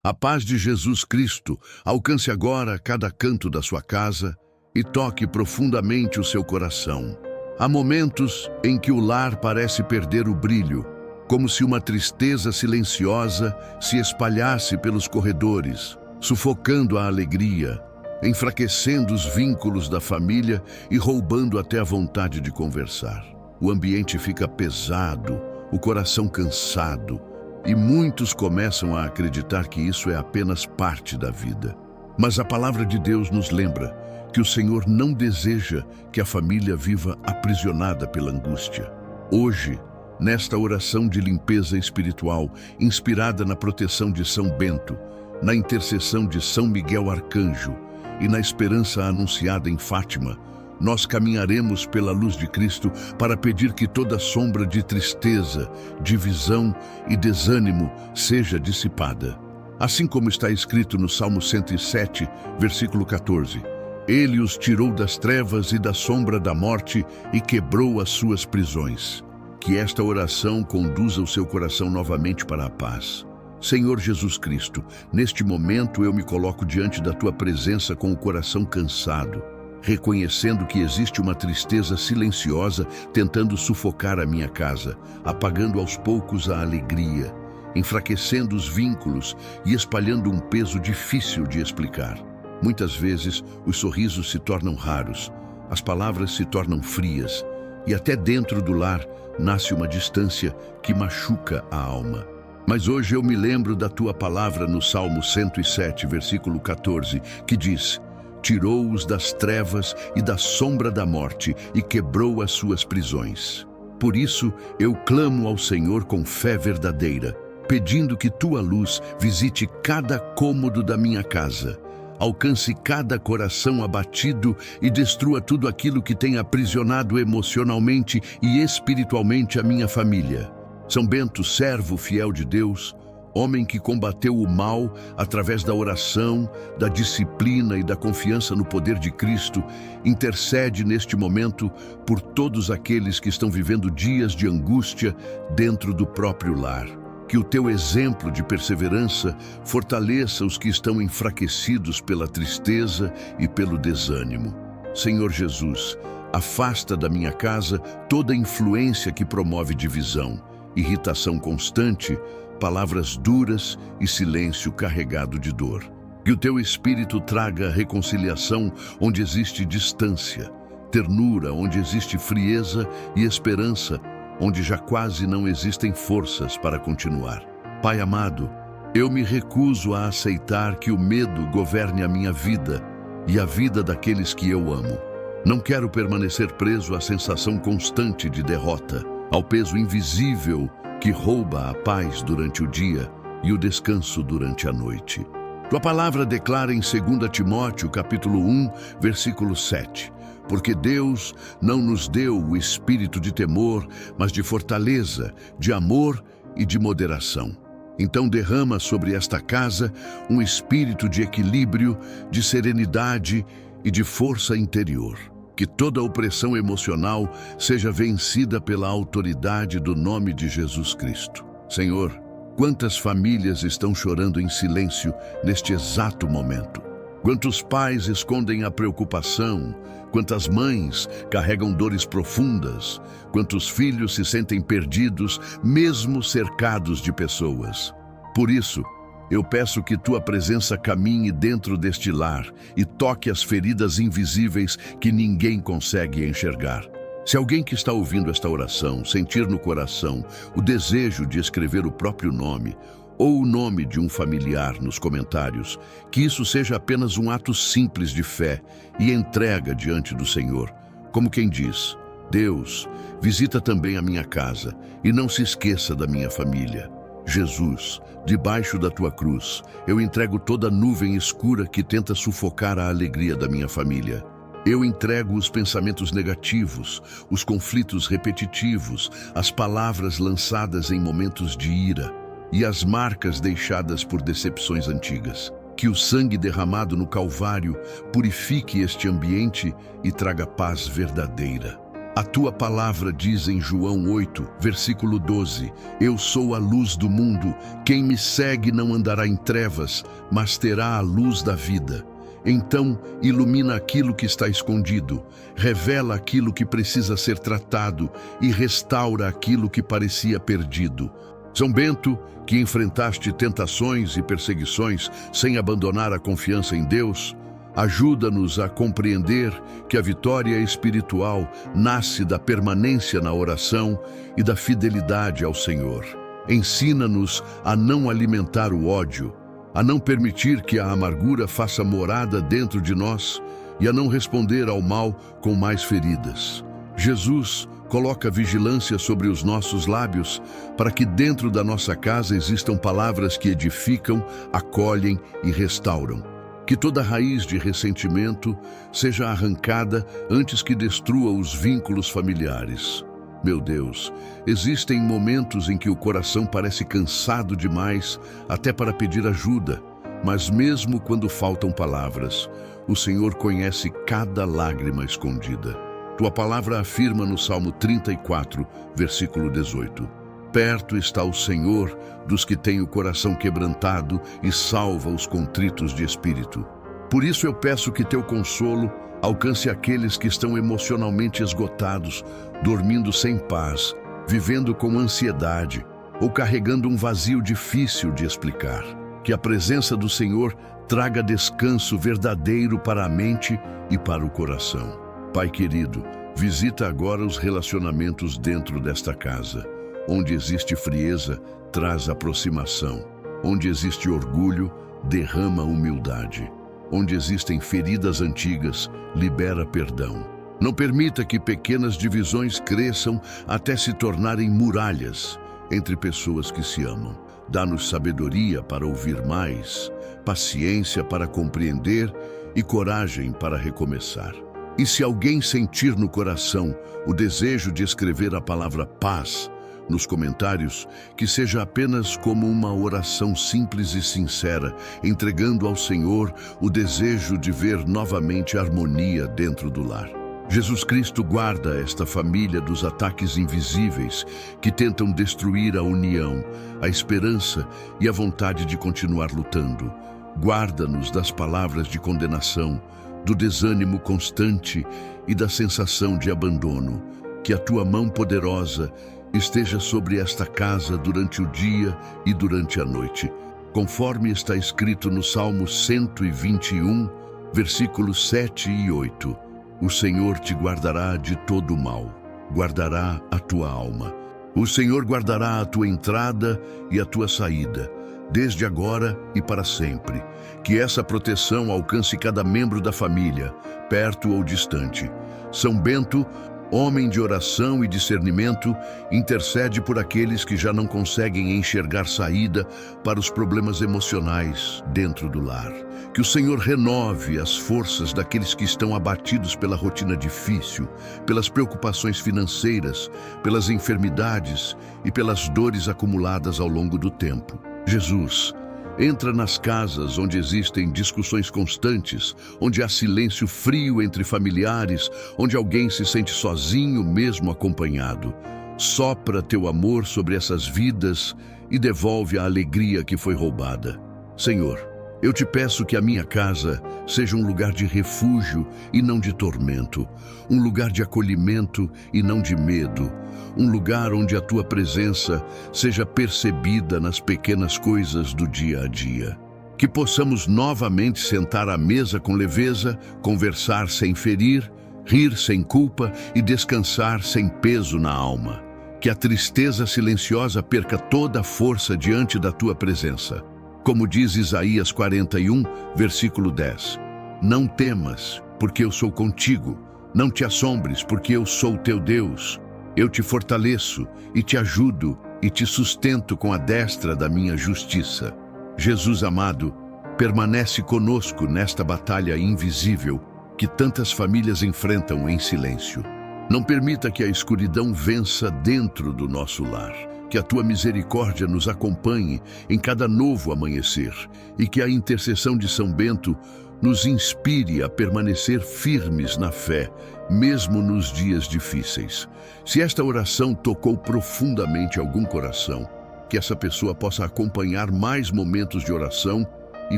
A paz de Jesus Cristo alcance agora cada canto da sua casa e toque profundamente o seu coração. Há momentos em que o lar parece perder o brilho, como se uma tristeza silenciosa se espalhasse pelos corredores, sufocando a alegria, enfraquecendo os vínculos da família e roubando até a vontade de conversar. O ambiente fica pesado, o coração cansado, e muitos começam a acreditar que isso é apenas parte da vida. Mas a palavra de Deus nos lembra que o Senhor não deseja que a família viva aprisionada pela angústia. Hoje, nesta oração de limpeza espiritual, inspirada na proteção de São Bento, na intercessão de São Miguel Arcanjo e na esperança anunciada em Fátima, nós caminharemos pela luz de Cristo para pedir que toda sombra de tristeza, divisão e desânimo seja dissipada. Assim como está escrito no Salmo 107, versículo 14, Ele os tirou das trevas e da sombra da morte e quebrou as suas prisões. Que esta oração conduza o seu coração novamente para a paz. Senhor Jesus Cristo, neste momento eu me coloco diante da Tua presença com o coração cansado, reconhecendo que existe uma tristeza silenciosa tentando sufocar a minha casa, apagando aos poucos a alegria, enfraquecendo os vínculos e espalhando um peso difícil de explicar. Muitas vezes, os sorrisos se tornam raros, as palavras se tornam frias, e até dentro do lar nasce uma distância que machuca a alma. Mas hoje eu me lembro da Tua palavra no Salmo 107, versículo 14, que diz: Tirou-os das trevas e da sombra da morte e quebrou as suas prisões. Por isso, eu clamo ao Senhor com fé verdadeira, pedindo que Tua luz visite cada cômodo da minha casa, alcance cada coração abatido e destrua tudo aquilo que tem aprisionado emocionalmente e espiritualmente a minha família. São Bento, servo fiel de Deus, homem que combateu o mal através da oração, da disciplina e da confiança no poder de Cristo, intercede neste momento por todos aqueles que estão vivendo dias de angústia dentro do próprio lar. Que o Teu exemplo de perseverança fortaleça os que estão enfraquecidos pela tristeza e pelo desânimo. Senhor Jesus, afasta da minha casa toda influência que promove divisão, irritação constante, palavras duras e silêncio carregado de dor. Que o Teu Espírito traga reconciliação onde existe distância, ternura onde existe frieza e esperança onde já quase não existem forças para continuar. Pai amado, eu me recuso a aceitar que o medo governe a minha vida e a vida daqueles que eu amo. Não quero permanecer preso à sensação constante de derrota, ao peso invisível que rouba a paz durante o dia e o descanso durante a noite. Tua palavra declara em 2 Timóteo, capítulo 1, versículo 7, porque Deus não nos deu o espírito de temor, mas de fortaleza, de amor e de moderação. Então derrama sobre esta casa um espírito de equilíbrio, de serenidade e de força interior. Que toda opressão emocional seja vencida pela autoridade do nome de Jesus Cristo. Senhor, quantas famílias estão chorando em silêncio neste exato momento? Quantos pais escondem a preocupação? Quantas mães carregam dores profundas? Quantos filhos se sentem perdidos, mesmo cercados de pessoas? Por isso, eu peço que Tua presença caminhe dentro deste lar e toque as feridas invisíveis que ninguém consegue enxergar. Se alguém que está ouvindo esta oração sentir no coração o desejo de escrever o próprio nome ou o nome de um familiar nos comentários, que isso seja apenas um ato simples de fé e entrega diante do Senhor, como quem diz: Deus, visita também a minha casa e não se esqueça da minha família. Jesus, debaixo da Tua cruz, eu entrego toda nuvem escura que tenta sufocar a alegria da minha família. Eu entrego os pensamentos negativos, os conflitos repetitivos, as palavras lançadas em momentos de ira e as marcas deixadas por decepções antigas. Que o sangue derramado no Calvário purifique este ambiente e traga paz verdadeira. A tua palavra diz em João 8, versículo 12: Eu sou a luz do mundo, quem me segue não andará em trevas, mas terá a luz da vida. Então, ilumina aquilo que está escondido, revela aquilo que precisa ser tratado e restaura aquilo que parecia perdido. São Bento, que enfrentaste tentações e perseguições sem abandonar a confiança em Deus, ajuda-nos a compreender que a vitória espiritual nasce da permanência na oração e da fidelidade ao Senhor. Ensina-nos a não alimentar o ódio, a não permitir que a amargura faça morada dentro de nós e a não responder ao mal com mais feridas. Jesus coloca vigilância sobre os nossos lábios para que dentro da nossa casa existam palavras que edificam, acolhem e restauram. Que toda raiz de ressentimento seja arrancada antes que destrua os vínculos familiares. Meu Deus, existem momentos em que o coração parece cansado demais até para pedir ajuda, mas mesmo quando faltam palavras, o Senhor conhece cada lágrima escondida. Tua palavra afirma no Salmo 34, versículo 18: Perto está o Senhor dos que têm o coração quebrantado e salva os contritos de espírito. Por isso eu peço que teu consolo alcance aqueles que estão emocionalmente esgotados, dormindo sem paz, vivendo com ansiedade ou carregando um vazio difícil de explicar. Que a presença do Senhor traga descanso verdadeiro para a mente e para o coração. Pai querido, visita agora os relacionamentos dentro desta casa. Onde existe frieza, traz aproximação. Onde existe orgulho, derrama humildade. Onde existem feridas antigas, libera perdão. Não permita que pequenas divisões cresçam até se tornarem muralhas entre pessoas que se amam. Dá-nos sabedoria para ouvir mais, paciência para compreender e coragem para recomeçar. E se alguém sentir no coração o desejo de escrever a palavra paz nos comentários, que seja apenas como uma oração simples e sincera, entregando ao Senhor o desejo de ver novamente harmonia dentro do lar. Jesus Cristo guarda esta família dos ataques invisíveis que tentam destruir a união, a esperança e a vontade de continuar lutando. Guarda-nos das palavras de condenação, do desânimo constante e da sensação de abandono. Que a tua mão poderosa esteja sobre esta casa durante o dia e durante a noite, conforme está escrito no Salmo 121, versículos 7 e 8. O Senhor te guardará de todo o mal, guardará a tua alma. O Senhor guardará a tua entrada e a tua saída, desde agora e para sempre. Que essa proteção alcance cada membro da família, perto ou distante. São Bento, homem de oração e discernimento, intercede por aqueles que já não conseguem enxergar saída para os problemas emocionais dentro do lar. Que o Senhor renove as forças daqueles que estão abatidos pela rotina difícil, pelas preocupações financeiras, pelas enfermidades e pelas dores acumuladas ao longo do tempo. Jesus, entra nas casas onde existem discussões constantes, onde há silêncio frio entre familiares, onde alguém se sente sozinho mesmo acompanhado. Sopra teu amor sobre essas vidas e devolve a alegria que foi roubada. Senhor, eu te peço que a minha casa seja um lugar de refúgio e não de tormento, um lugar de acolhimento e não de medo, um lugar onde a tua presença seja percebida nas pequenas coisas do dia a dia. Que possamos novamente sentar à mesa com leveza, conversar sem ferir, rir sem culpa e descansar sem peso na alma. Que a tristeza silenciosa perca toda a força diante da tua presença. Como diz Isaías 41, versículo 10. Não temas, porque eu sou contigo. Não te assombres, porque eu sou teu Deus. Eu te fortaleço e te ajudo e te sustento com a destra da minha justiça. Jesus amado, permanece conosco nesta batalha invisível que tantas famílias enfrentam em silêncio. Não permita que a escuridão vença dentro do nosso lar. Que a tua misericórdia nos acompanhe em cada novo amanhecer e que a intercessão de São Bento nos inspire a permanecer firmes na fé, mesmo nos dias difíceis. Se esta oração tocou profundamente algum coração, que essa pessoa possa acompanhar mais momentos de oração e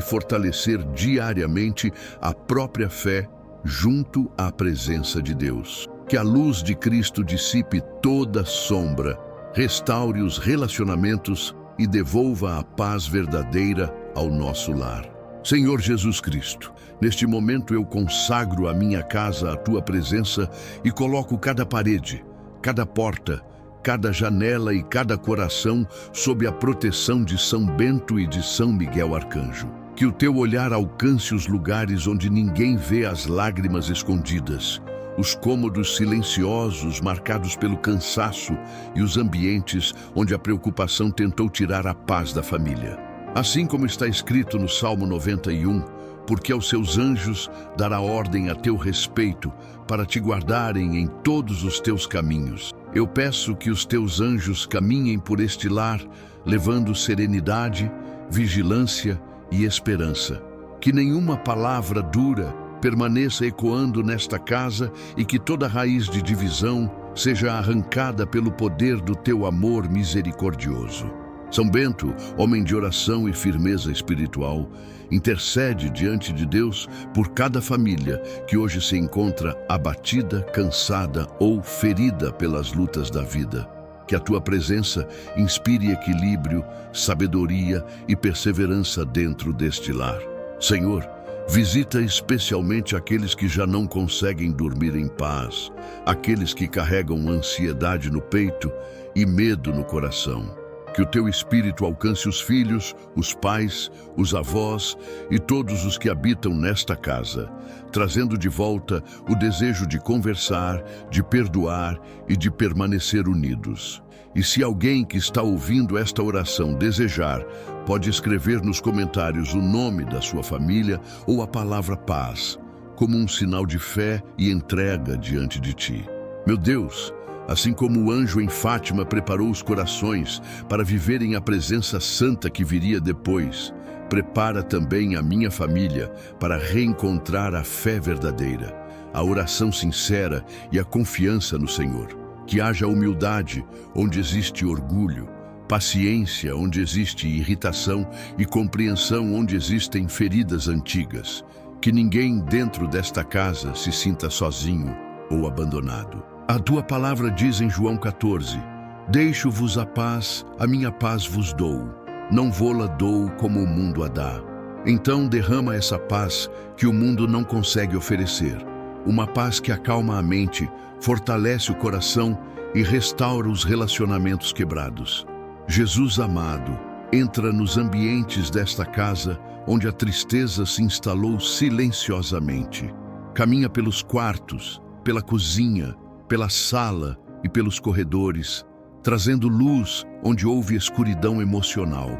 fortalecer diariamente a própria fé junto à presença de Deus. Que a luz de Cristo dissipe toda sombra, restaure os relacionamentos e devolva a paz verdadeira ao nosso lar. Senhor Jesus Cristo, neste momento eu consagro a minha casa à Tua presença e coloco cada parede, cada porta, cada janela e cada coração sob a proteção de São Bento e de São Miguel Arcanjo. Que o Teu olhar alcance os lugares onde ninguém vê as lágrimas escondidas, os cômodos silenciosos marcados pelo cansaço e os ambientes onde a preocupação tentou tirar a paz da família. Assim como está escrito no Salmo 91, porque aos seus anjos dará ordem a teu respeito para te guardarem em todos os teus caminhos. Eu peço que os teus anjos caminhem por este lar, levando serenidade, vigilância e esperança. Que nenhuma palavra dura permaneça ecoando nesta casa e que toda raiz de divisão seja arrancada pelo poder do teu amor misericordioso. São Bento, homem de oração e firmeza espiritual, intercede diante de Deus por cada família que hoje se encontra abatida, cansada ou ferida pelas lutas da vida. Que a tua presença inspire equilíbrio, sabedoria e perseverança dentro deste lar. Senhor, visita especialmente aqueles que já não conseguem dormir em paz, aqueles que carregam ansiedade no peito e medo no coração. Que o teu Espírito alcance os filhos, os pais, os avós e todos os que habitam nesta casa, trazendo de volta o desejo de conversar, de perdoar e de permanecer unidos. E se alguém que está ouvindo esta oração desejar, pode escrever nos comentários o nome da sua família ou a palavra paz, como um sinal de fé e entrega diante de ti. Meu Deus, assim como o anjo em Fátima preparou os corações para viverem a presença santa que viria depois, prepara também a minha família para reencontrar a fé verdadeira, a oração sincera e a confiança no Senhor. Que haja humildade onde existe orgulho, paciência onde existe irritação e compreensão onde existem feridas antigas. Que ninguém dentro desta casa se sinta sozinho ou abandonado. A tua palavra diz em João 14, deixo-vos a minha paz vos dou, não vô-la dou como o mundo a dá. Então derrama essa paz que o mundo não consegue oferecer, uma paz que acalma a mente, fortalece o coração e restaura os relacionamentos quebrados. Jesus amado, entra nos ambientes desta casa onde a tristeza se instalou silenciosamente. Caminha pelos quartos, pela cozinha, pela sala e pelos corredores, trazendo luz onde houve escuridão emocional.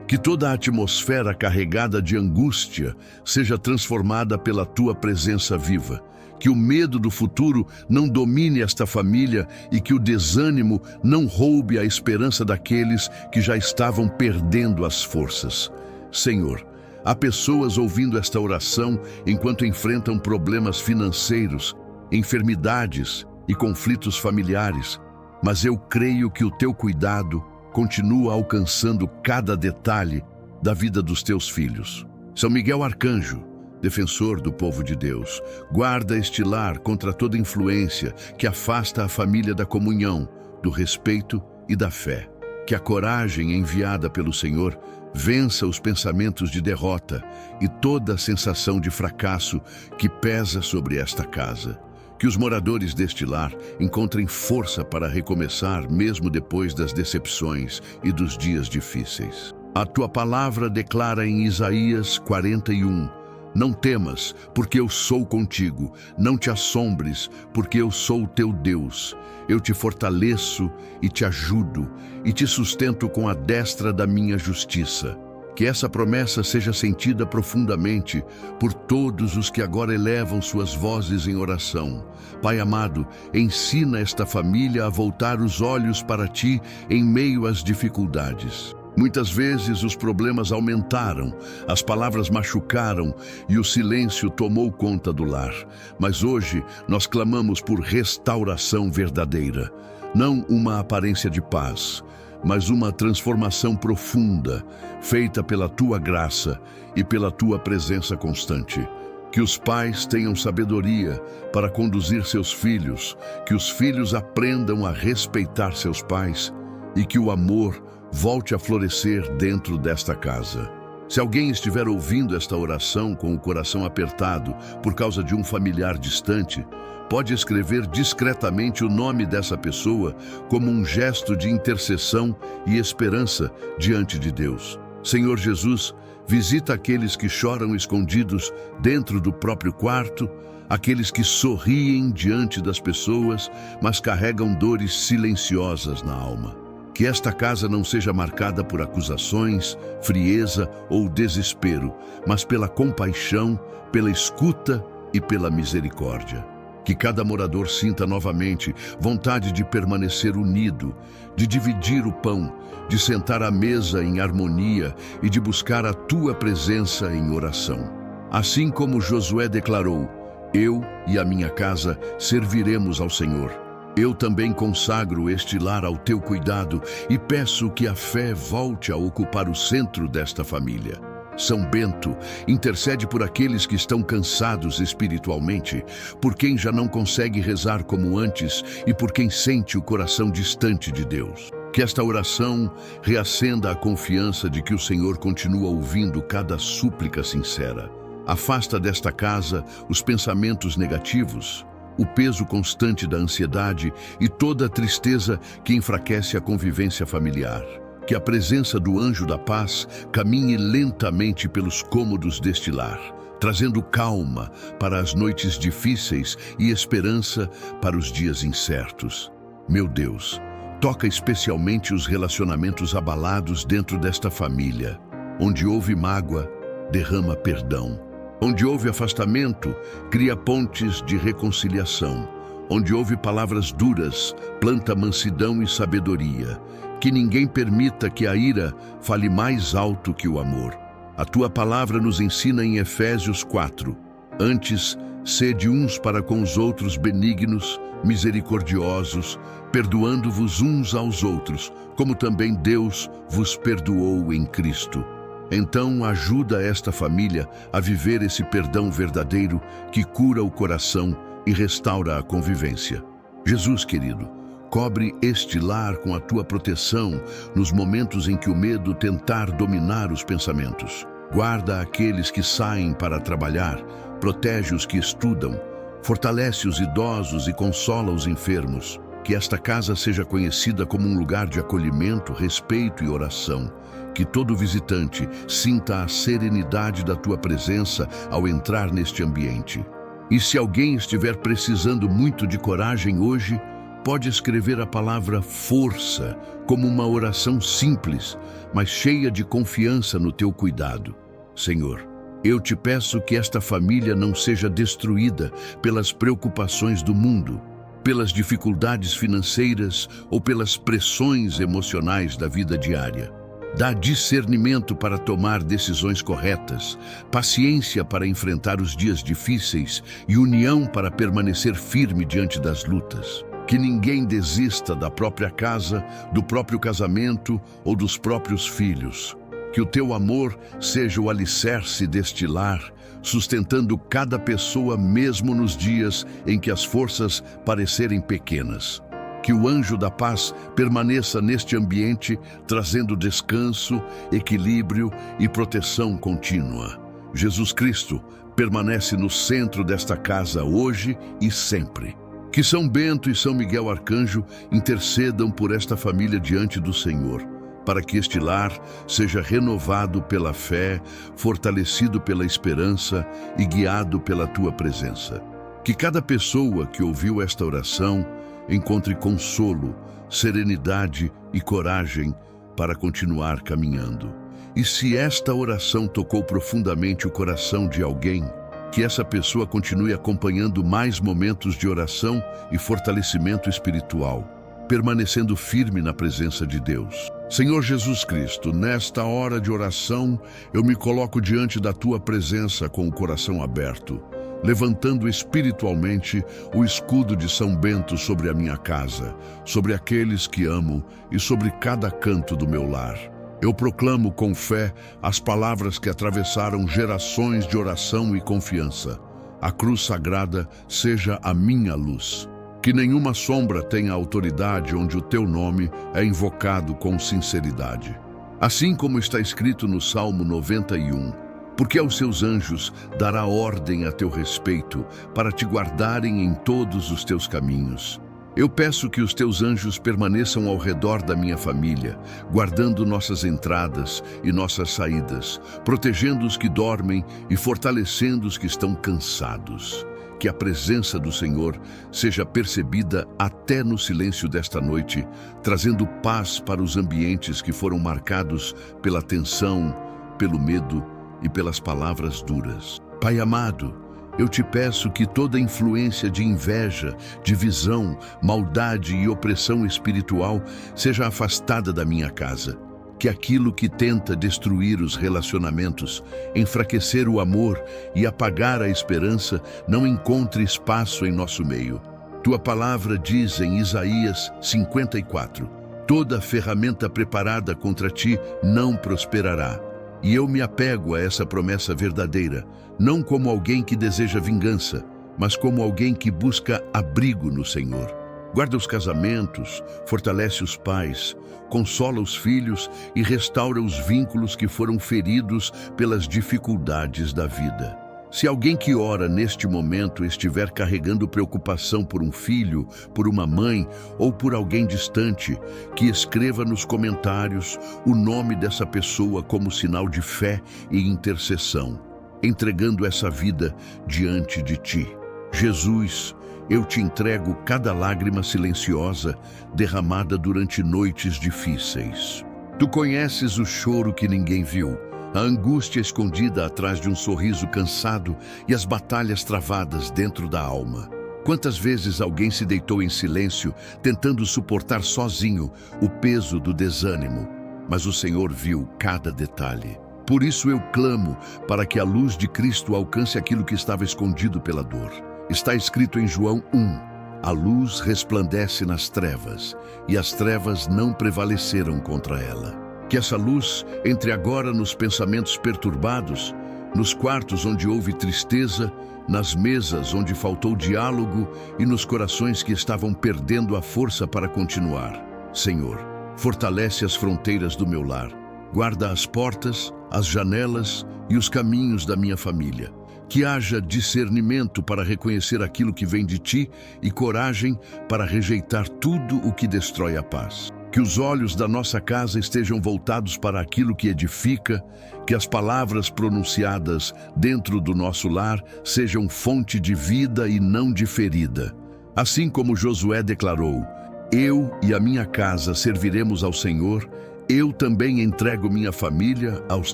Que toda a atmosfera carregada de angústia seja transformada pela tua presença viva. Que o medo do futuro não domine esta família e que o desânimo não roube a esperança daqueles que já estavam perdendo as forças. Senhor, há pessoas ouvindo esta oração enquanto enfrentam problemas financeiros, enfermidades e conflitos familiares, mas eu creio que o teu cuidado continua alcançando cada detalhe da vida dos teus filhos. São Miguel Arcanjo, defensor do povo de Deus, guarda este lar contra toda influência que afasta a família da comunhão, do respeito e da fé. Que a coragem enviada pelo Senhor vença os pensamentos de derrota e toda a sensação de fracasso que pesa sobre esta casa. Que os moradores deste lar encontrem força para recomeçar mesmo depois das decepções e dos dias difíceis. A tua palavra declara em Isaías 41, não temas, porque eu sou contigo, não te assombres, porque eu sou o teu Deus. Eu te fortaleço e te ajudo e te sustento com a destra da minha justiça. Que essa promessa seja sentida profundamente por todos os que agora elevam suas vozes em oração. Pai amado, ensina esta família a voltar os olhos para ti em meio às dificuldades. Muitas vezes os problemas aumentaram, as palavras machucaram e o silêncio tomou conta do lar. Mas hoje nós clamamos por restauração verdadeira. Não uma aparência de paz, mas uma transformação profunda, feita pela Tua graça e pela Tua presença constante. Que os pais tenham sabedoria para conduzir seus filhos, que os filhos aprendam a respeitar seus pais e que o amor volte a florescer dentro desta casa. Se alguém estiver ouvindo esta oração com o coração apertado por causa de um familiar distante, pode escrever discretamente o nome dessa pessoa como um gesto de intercessão e esperança diante de Deus. Senhor Jesus, visita aqueles que choram escondidos dentro do próprio quarto, aqueles que sorriem diante das pessoas, mas carregam dores silenciosas na alma. Que esta casa não seja marcada por acusações, frieza ou desespero, mas pela compaixão, pela escuta e pela misericórdia. Que cada morador sinta novamente vontade de permanecer unido, de dividir o pão, de sentar à mesa em harmonia e de buscar a Tua presença em oração. Assim como Josué declarou: eu e a minha casa serviremos ao Senhor. Eu também consagro este lar ao Teu cuidado e peço que a fé volte a ocupar o centro desta família. São Bento, intercede por aqueles que estão cansados espiritualmente, por quem já não consegue rezar como antes e por quem sente o coração distante de Deus. Que esta oração reacenda a confiança de que o Senhor continua ouvindo cada súplica sincera. Afasta desta casa os pensamentos negativos, o peso constante da ansiedade e toda a tristeza que enfraquece a convivência familiar. Que a presença do anjo da paz caminhe lentamente pelos cômodos deste lar, trazendo calma para as noites difíceis e esperança para os dias incertos. Meu Deus, toca especialmente os relacionamentos abalados dentro desta família. Onde houve mágoa, derrama perdão. Onde houve afastamento, cria pontes de reconciliação. Onde houve palavras duras, planta mansidão e sabedoria. Que ninguém permita que a ira fale mais alto que o amor. A Tua palavra nos ensina em Efésios 4. Antes, sede uns para com os outros benignos, misericordiosos, perdoando-vos uns aos outros, como também Deus vos perdoou em Cristo. Então ajuda esta família a viver esse perdão verdadeiro que cura o coração e restaura a convivência. Jesus querido, cobre este lar com a Tua proteção nos momentos em que o medo tentar dominar os pensamentos. Guarda aqueles que saem para trabalhar, protege os que estudam, fortalece os idosos e consola os enfermos. Que esta casa seja conhecida como um lugar de acolhimento, respeito e oração. Que todo visitante sinta a serenidade da Tua presença ao entrar neste ambiente. E se alguém estiver precisando muito de coragem hoje, pode escrever a palavra força como uma oração simples, mas cheia de confiança no Teu cuidado. Senhor, eu Te peço que esta família não seja destruída pelas preocupações do mundo, pelas dificuldades financeiras ou pelas pressões emocionais da vida diária. Dá discernimento para tomar decisões corretas, paciência para enfrentar os dias difíceis e união para permanecer firme diante das lutas. Que ninguém desista da própria casa, do próprio casamento ou dos próprios filhos. Que o Teu amor seja o alicerce deste lar, sustentando cada pessoa mesmo nos dias em que as forças parecerem pequenas. Que o anjo da paz permaneça neste ambiente, trazendo descanso, equilíbrio e proteção contínua. Jesus Cristo permanece no centro desta casa hoje e sempre. Que São Bento e São Miguel Arcanjo intercedam por esta família diante do Senhor, para que este lar seja renovado pela fé, fortalecido pela esperança e guiado pela Tua presença. Que cada pessoa que ouviu esta oração encontre consolo, serenidade e coragem para continuar caminhando. E se esta oração tocou profundamente o coração de alguém, que essa pessoa continue acompanhando mais momentos de oração e fortalecimento espiritual, permanecendo firme na presença de Deus. Senhor Jesus Cristo, nesta hora de oração, eu me coloco diante da Tua presença com o coração aberto, levantando espiritualmente o escudo de São Bento sobre a minha casa, sobre aqueles que amo e sobre cada canto do meu lar. Eu proclamo com fé as palavras que atravessaram gerações de oração e confiança. A cruz sagrada seja a minha luz. Que nenhuma sombra tenha autoridade onde o Teu nome é invocado com sinceridade. Assim como está escrito no Salmo 91, porque aos seus anjos dará ordem a teu respeito, para te guardarem em todos os teus caminhos. Eu peço que os teus anjos permaneçam ao redor da minha família, guardando nossas entradas e nossas saídas, protegendo os que dormem e fortalecendo os que estão cansados. Que a presença do Senhor seja percebida até no silêncio desta noite, trazendo paz para os ambientes que foram marcados pela tensão, pelo medo e pelas palavras duras. Pai amado, eu te peço que toda influência de inveja, divisão, maldade e opressão espiritual seja afastada da minha casa. Que aquilo que tenta destruir os relacionamentos, enfraquecer o amor e apagar a esperança não encontre espaço em nosso meio. Tua palavra diz em Isaías 54, toda ferramenta preparada contra ti não prosperará. E eu me apego a essa promessa verdadeira, não como alguém que deseja vingança, mas como alguém que busca abrigo no Senhor. Guarda os casamentos, fortalece os pais, consola os filhos e restaura os vínculos que foram feridos pelas dificuldades da vida. Se alguém que ora neste momento estiver carregando preocupação por um filho, por uma mãe ou por alguém distante, que escreva nos comentários o nome dessa pessoa como sinal de fé e intercessão, entregando essa vida diante de ti. Jesus, eu te entrego cada lágrima silenciosa derramada durante noites difíceis. Tu conheces o choro que ninguém viu, a angústia escondida atrás de um sorriso cansado e as batalhas travadas dentro da alma. Quantas vezes alguém se deitou em silêncio, tentando suportar sozinho o peso do desânimo, mas o Senhor viu cada detalhe. Por isso eu clamo para que a luz de Cristo alcance aquilo que estava escondido pela dor. Está escrito em João 1, a luz resplandece nas trevas, e as trevas não prevaleceram contra ela. Que essa luz entre agora nos pensamentos perturbados, nos quartos onde houve tristeza, nas mesas onde faltou diálogo e nos corações que estavam perdendo a força para continuar. Senhor, fortalece as fronteiras do meu lar, guarda as portas, as janelas e os caminhos da minha família. Que haja discernimento para reconhecer aquilo que vem de ti e coragem para rejeitar tudo o que destrói a paz. Que os olhos da nossa casa estejam voltados para aquilo que edifica, que as palavras pronunciadas dentro do nosso lar sejam fonte de vida e não de ferida. Assim como Josué declarou, eu e a minha casa serviremos ao Senhor, eu também entrego minha família aos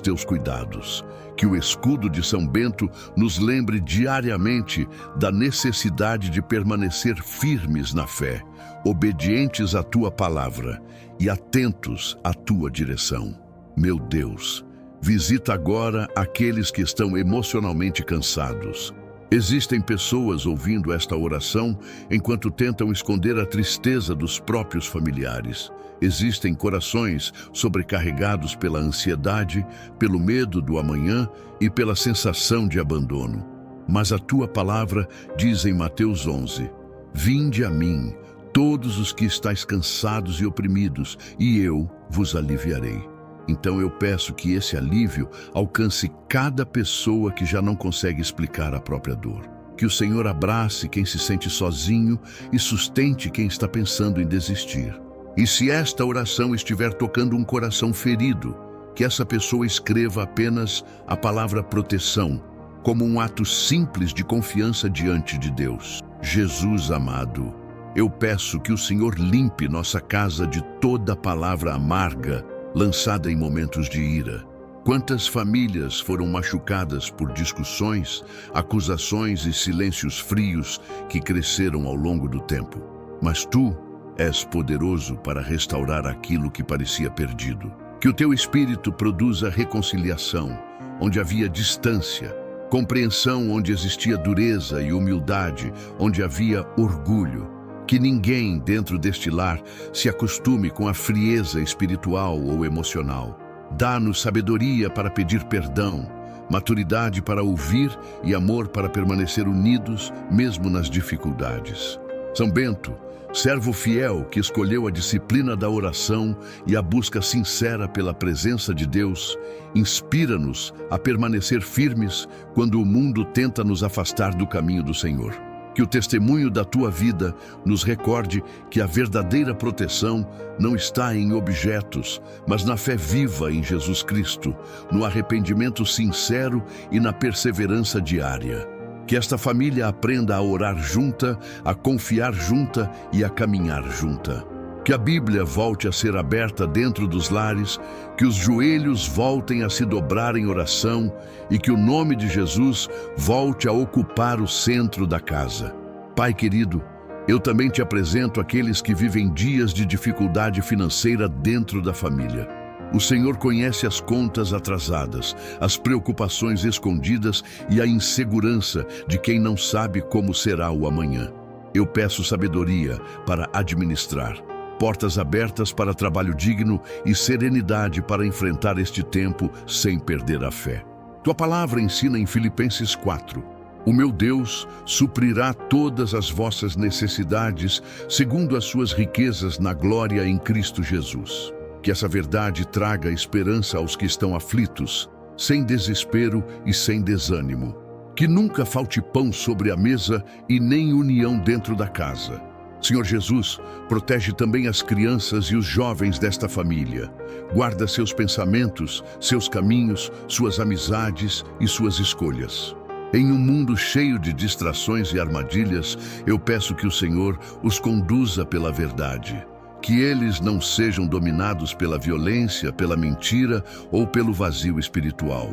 teus cuidados. Que o escudo de São Bento nos lembre diariamente da necessidade de permanecer firmes na fé, obedientes à tua palavra e atentos à tua direção. Meu Deus, visita agora aqueles que estão emocionalmente cansados. Existem pessoas ouvindo esta oração enquanto tentam esconder a tristeza dos próprios familiares. Existem corações sobrecarregados pela ansiedade, pelo medo do amanhã e pela sensação de abandono. Mas a tua palavra diz em Mateus 11, vinde a mim, todos os que estáis cansados e oprimidos, e eu vos aliviarei. Então eu peço que esse alívio alcance cada pessoa que já não consegue explicar a própria dor. Que o Senhor abrace quem se sente sozinho e sustente quem está pensando em desistir. E se esta oração estiver tocando um coração ferido, que essa pessoa escreva apenas a palavra proteção, como um ato simples de confiança diante de Deus. Jesus amado, eu peço que o Senhor limpe nossa casa de toda palavra amarga, lançada em momentos de ira. Quantas famílias foram machucadas por discussões, acusações e silêncios frios que cresceram ao longo do tempo. Mas tu, És poderoso para restaurar aquilo que parecia perdido. Que o teu Espírito produza reconciliação, onde havia distância, compreensão onde existia dureza e humildade, onde havia orgulho. Que ninguém dentro deste lar se acostume com a frieza espiritual ou emocional. Dá-nos sabedoria para pedir perdão, maturidade para ouvir e amor para permanecer unidos, mesmo nas dificuldades. São Bento, servo fiel que escolheu a disciplina da oração e a busca sincera pela presença de Deus, inspira-nos a permanecer firmes quando o mundo tenta nos afastar do caminho do Senhor. Que o testemunho da tua vida nos recorde que a verdadeira proteção não está em objetos, mas na fé viva em Jesus Cristo, no arrependimento sincero e na perseverança diária. Que esta família aprenda a orar junta, a confiar junta e a caminhar junta. Que a Bíblia volte a ser aberta dentro dos lares, que os joelhos voltem a se dobrar em oração e que o nome de Jesus volte a ocupar o centro da casa. Pai querido, eu também te apresento aqueles que vivem dias de dificuldade financeira dentro da família. O Senhor conhece as contas atrasadas, as preocupações escondidas e a insegurança de quem não sabe como será o amanhã. Eu peço sabedoria para administrar, portas abertas para trabalho digno e serenidade para enfrentar este tempo sem perder a fé. Tua palavra ensina em Filipenses 4. O meu Deus suprirá todas as vossas necessidades segundo as suas riquezas na glória em Cristo Jesus. Que essa verdade traga esperança aos que estão aflitos, sem desespero e sem desânimo. Que nunca falte pão sobre a mesa e nem união dentro da casa. Senhor Jesus, protege também as crianças e os jovens desta família. Guarda seus pensamentos, seus caminhos, suas amizades e suas escolhas. Em um mundo cheio de distrações e armadilhas, eu peço que o Senhor os conduza pela verdade. Que eles não sejam dominados pela violência, pela mentira ou pelo vazio espiritual.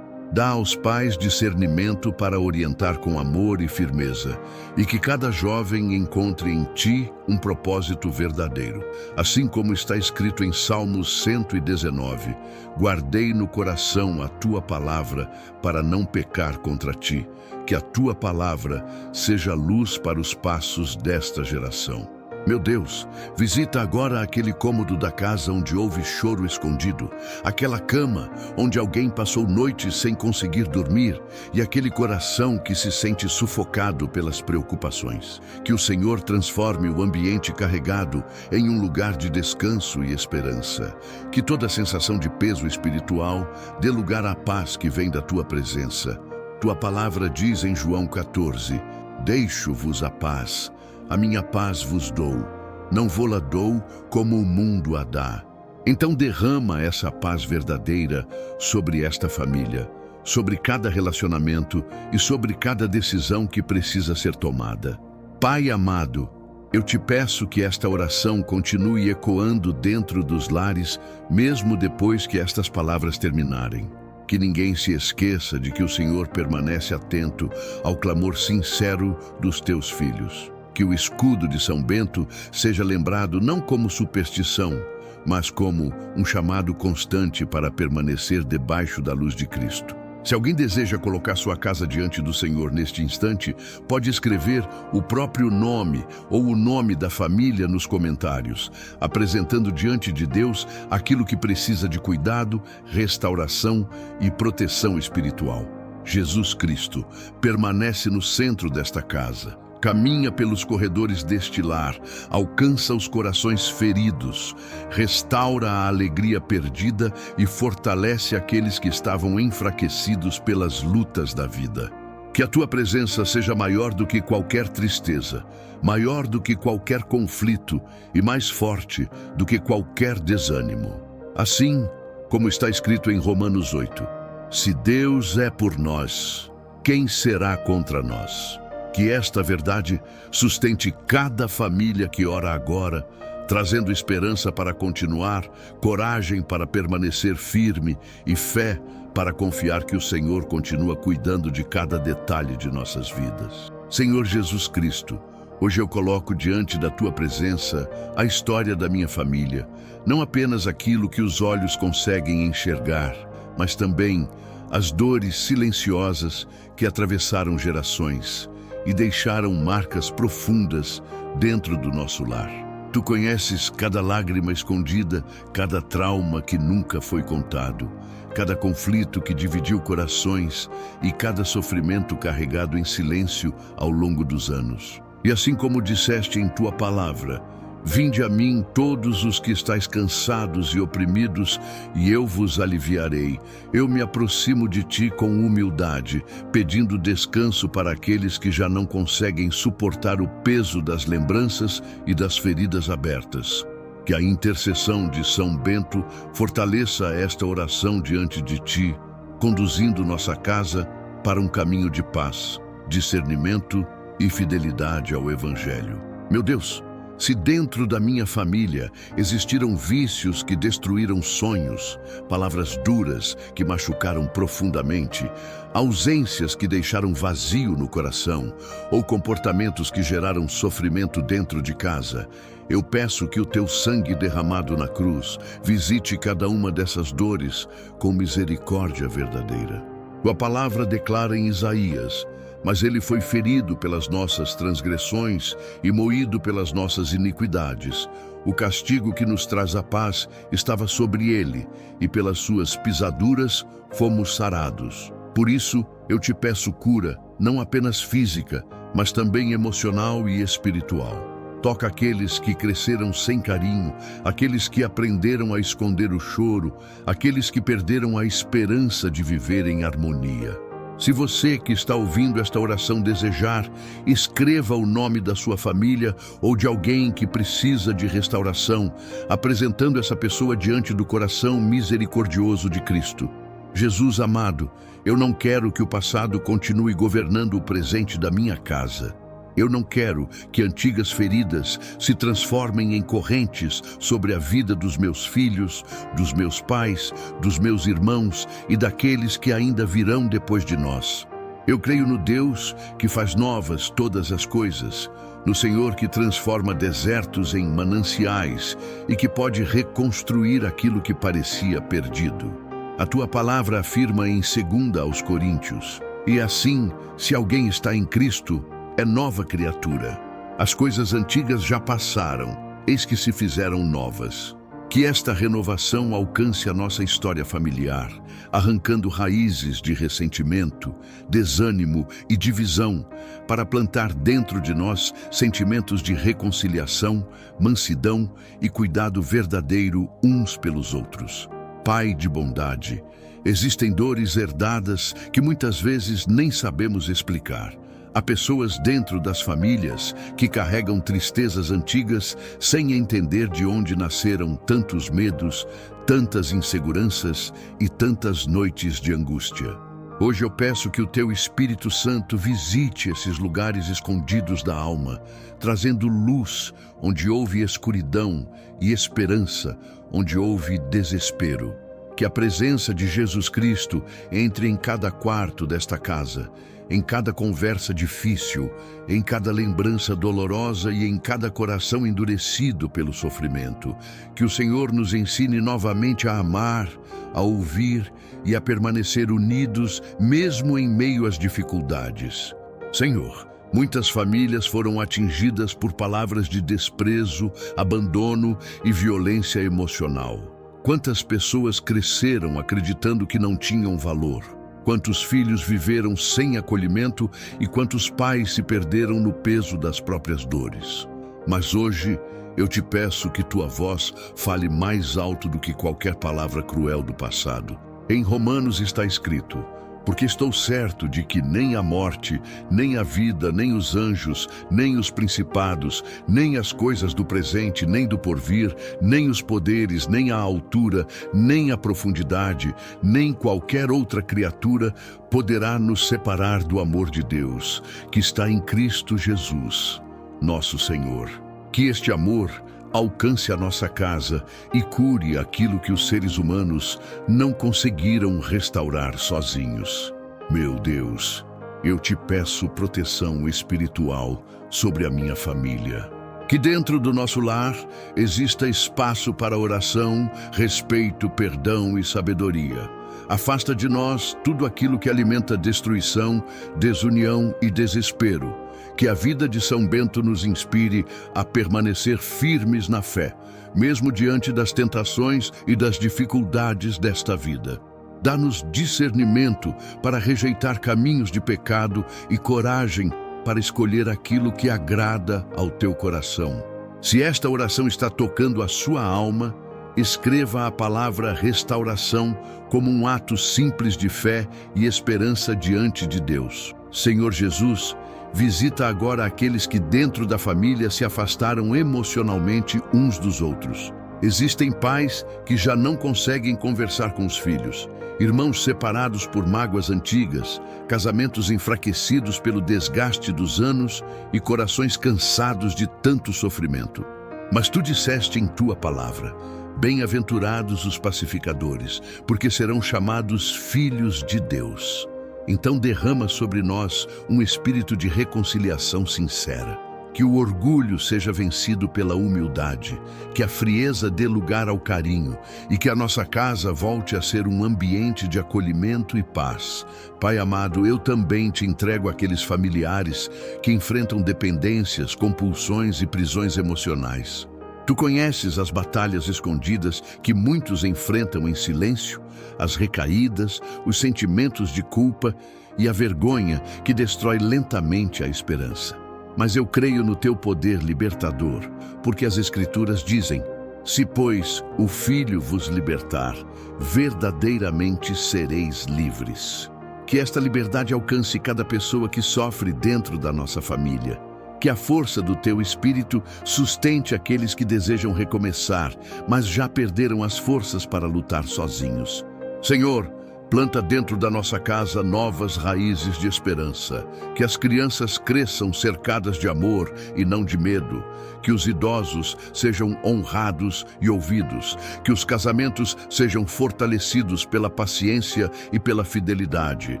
Dá aos pais discernimento para orientar com amor e firmeza, e que cada jovem encontre em ti um propósito verdadeiro. Assim como está escrito em Salmos 119, guardei no coração a tua palavra para não pecar contra ti. Que a tua palavra seja luz para os passos desta geração. Meu Deus, visita agora aquele cômodo da casa onde houve choro escondido, aquela cama onde alguém passou noites sem conseguir dormir e aquele coração que se sente sufocado pelas preocupações. Que o Senhor transforme o ambiente carregado em um lugar de descanso e esperança. Que toda sensação de peso espiritual dê lugar à paz que vem da tua presença. Tua palavra diz em João 14, deixo-vos a paz. A minha paz vos dou, não vô-la dou como o mundo a dá. Então derrama essa paz verdadeira sobre esta família, sobre cada relacionamento e sobre cada decisão que precisa ser tomada. Pai amado, eu te peço que esta oração continue ecoando dentro dos lares, mesmo depois que estas palavras terminarem. Que ninguém se esqueça de que o Senhor permanece atento ao clamor sincero dos teus filhos. Que o escudo de São Bento seja lembrado não como superstição, mas como um chamado constante para permanecer debaixo da luz de Cristo. Se alguém deseja colocar sua casa diante do Senhor neste instante, pode escrever o próprio nome ou o nome da família nos comentários, apresentando diante de Deus aquilo que precisa de cuidado, restauração e proteção espiritual. Jesus Cristo permanece no centro desta casa. Caminha pelos corredores deste lar, alcança os corações feridos, restaura a alegria perdida e fortalece aqueles que estavam enfraquecidos pelas lutas da vida. Que a tua presença seja maior do que qualquer tristeza, maior do que qualquer conflito e mais forte do que qualquer desânimo. Assim, como está escrito em Romanos 8, se Deus é por nós, quem será contra nós? Que esta verdade sustente cada família que ora agora, trazendo esperança para continuar, coragem para permanecer firme e fé para confiar que o Senhor continua cuidando de cada detalhe de nossas vidas. Senhor Jesus Cristo, Hoje eu coloco diante da tua presença a história da minha família, não apenas aquilo que os olhos conseguem enxergar, mas também as dores silenciosas que atravessaram gerações e deixaram marcas profundas dentro do nosso lar. Tu conheces cada lágrima escondida, cada trauma que nunca foi contado, cada conflito que dividiu corações e cada sofrimento carregado em silêncio ao longo dos anos. E assim como disseste em tua palavra, vinde a mim todos os que estáis cansados e oprimidos, e eu vos aliviarei. Eu me aproximo de ti com humildade, pedindo descanso para aqueles que já não conseguem suportar o peso das lembranças e das feridas abertas. Que a intercessão de São Bento fortaleça esta oração diante de ti, conduzindo nossa casa para um caminho de paz, discernimento e fidelidade ao Evangelho. Meu Deus, se dentro da minha família existiram vícios que destruíram sonhos, palavras duras que machucaram profundamente, ausências que deixaram vazio no coração, ou comportamentos que geraram sofrimento dentro de casa, eu peço que o teu sangue derramado na cruz visite cada uma dessas dores com misericórdia verdadeira. Tua palavra declara em Isaías: mas ele foi ferido pelas nossas transgressões e moído pelas nossas iniquidades. O castigo que nos traz a paz estava sobre ele, e pelas suas pisaduras fomos sarados. Por isso, eu te peço cura, não apenas física, mas também emocional e espiritual. Toca aqueles que cresceram sem carinho, aqueles que aprenderam a esconder o choro, aqueles que perderam a esperança de viver em harmonia. Se você que está ouvindo esta oração desejar, escreva o nome da sua família ou de alguém que precisa de restauração, apresentando essa pessoa diante do coração misericordioso de Cristo. Jesus amado, eu não quero que o passado continue governando o presente da minha casa. Eu não quero que antigas feridas se transformem em correntes sobre a vida dos meus filhos, dos meus pais, dos meus irmãos e daqueles que ainda virão depois de nós. Eu creio no Deus que faz novas todas as coisas, no Senhor que transforma desertos em mananciais e que pode reconstruir aquilo que parecia perdido. A tua palavra afirma em 2 aos Coríntios: e assim, se alguém está em Cristo, é nova criatura. As coisas antigas já passaram, eis que se fizeram novas. Que esta renovação alcance a nossa história familiar, arrancando raízes de ressentimento, desânimo e divisão, para plantar dentro de nós sentimentos de reconciliação, mansidão e cuidado verdadeiro uns pelos outros. Pai de bondade, existem dores herdadas que muitas vezes nem sabemos explicar. Há pessoas dentro das famílias que carregam tristezas antigas sem entender de onde nasceram tantos medos, tantas inseguranças e tantas noites de angústia. Hoje eu peço que o teu Espírito Santo visite esses lugares escondidos da alma, trazendo luz onde houve escuridão e esperança onde houve desespero. Que a presença de Jesus Cristo entre em cada quarto desta casa, em cada conversa difícil, em cada lembrança dolorosa e em cada coração endurecido pelo sofrimento. Que o Senhor nos ensine novamente a amar, a ouvir e a permanecer unidos mesmo em meio às dificuldades. Senhor, muitas famílias foram atingidas por palavras de desprezo, abandono e violência emocional. Quantas pessoas cresceram acreditando que não tinham valor? Quantos filhos viveram sem acolhimento e quantos pais se perderam no peso das próprias dores? Mas hoje eu te peço que tua voz fale mais alto do que qualquer palavra cruel do passado. Em Romanos está escrito: porque estou certo de que nem a morte, nem a vida, nem os anjos, nem os principados, nem as coisas do presente, nem do porvir, nem os poderes, nem a altura, nem a profundidade, nem qualquer outra criatura poderá nos separar do amor de Deus, que está em Cristo Jesus, nosso Senhor. Que este amor alcance a nossa casa e cure aquilo que os seres humanos não conseguiram restaurar sozinhos. Meu Deus, eu te peço proteção espiritual sobre a minha família. Que dentro do nosso lar exista espaço para oração, respeito, perdão e sabedoria. Afasta de nós tudo aquilo que alimenta destruição, desunião e desespero. Que a vida de São Bento nos inspire a permanecer firmes na fé, mesmo diante das tentações e das dificuldades desta vida. Dá-nos discernimento para rejeitar caminhos de pecado e coragem para escolher aquilo que agrada ao teu coração. Se esta oração está tocando a sua alma, escreva a palavra restauração como um ato simples de fé e esperança diante de Deus. Senhor Jesus, visita agora aqueles que dentro da família se afastaram emocionalmente uns dos outros. Existem pais que já não conseguem conversar com os filhos, irmãos separados por mágoas antigas, casamentos enfraquecidos pelo desgaste dos anos e corações cansados de tanto sofrimento. Mas tu disseste em tua palavra: bem-aventurados os pacificadores, porque serão chamados filhos de Deus. Então derrama sobre nós um espírito de reconciliação sincera. Que o orgulho seja vencido pela humildade, que a frieza dê lugar ao carinho e que a nossa casa volte a ser um ambiente de acolhimento e paz. Pai amado, eu também te entrego aqueles familiares que enfrentam dependências, compulsões e prisões emocionais. Tu conheces as batalhas escondidas que muitos enfrentam em silêncio, as recaídas, os sentimentos de culpa e a vergonha que destrói lentamente a esperança. Mas eu creio no teu poder libertador, porque as Escrituras dizem: se, pois, o Filho vos libertar, verdadeiramente sereis livres. Que esta liberdade alcance cada pessoa que sofre dentro da nossa família. Que a força do teu Espírito sustente aqueles que desejam recomeçar, mas já perderam as forças para lutar sozinhos. Senhor, planta dentro da nossa casa novas raízes de esperança. Que as crianças cresçam cercadas de amor e não de medo. Que os idosos sejam honrados e ouvidos. Que os casamentos sejam fortalecidos pela paciência e pela fidelidade.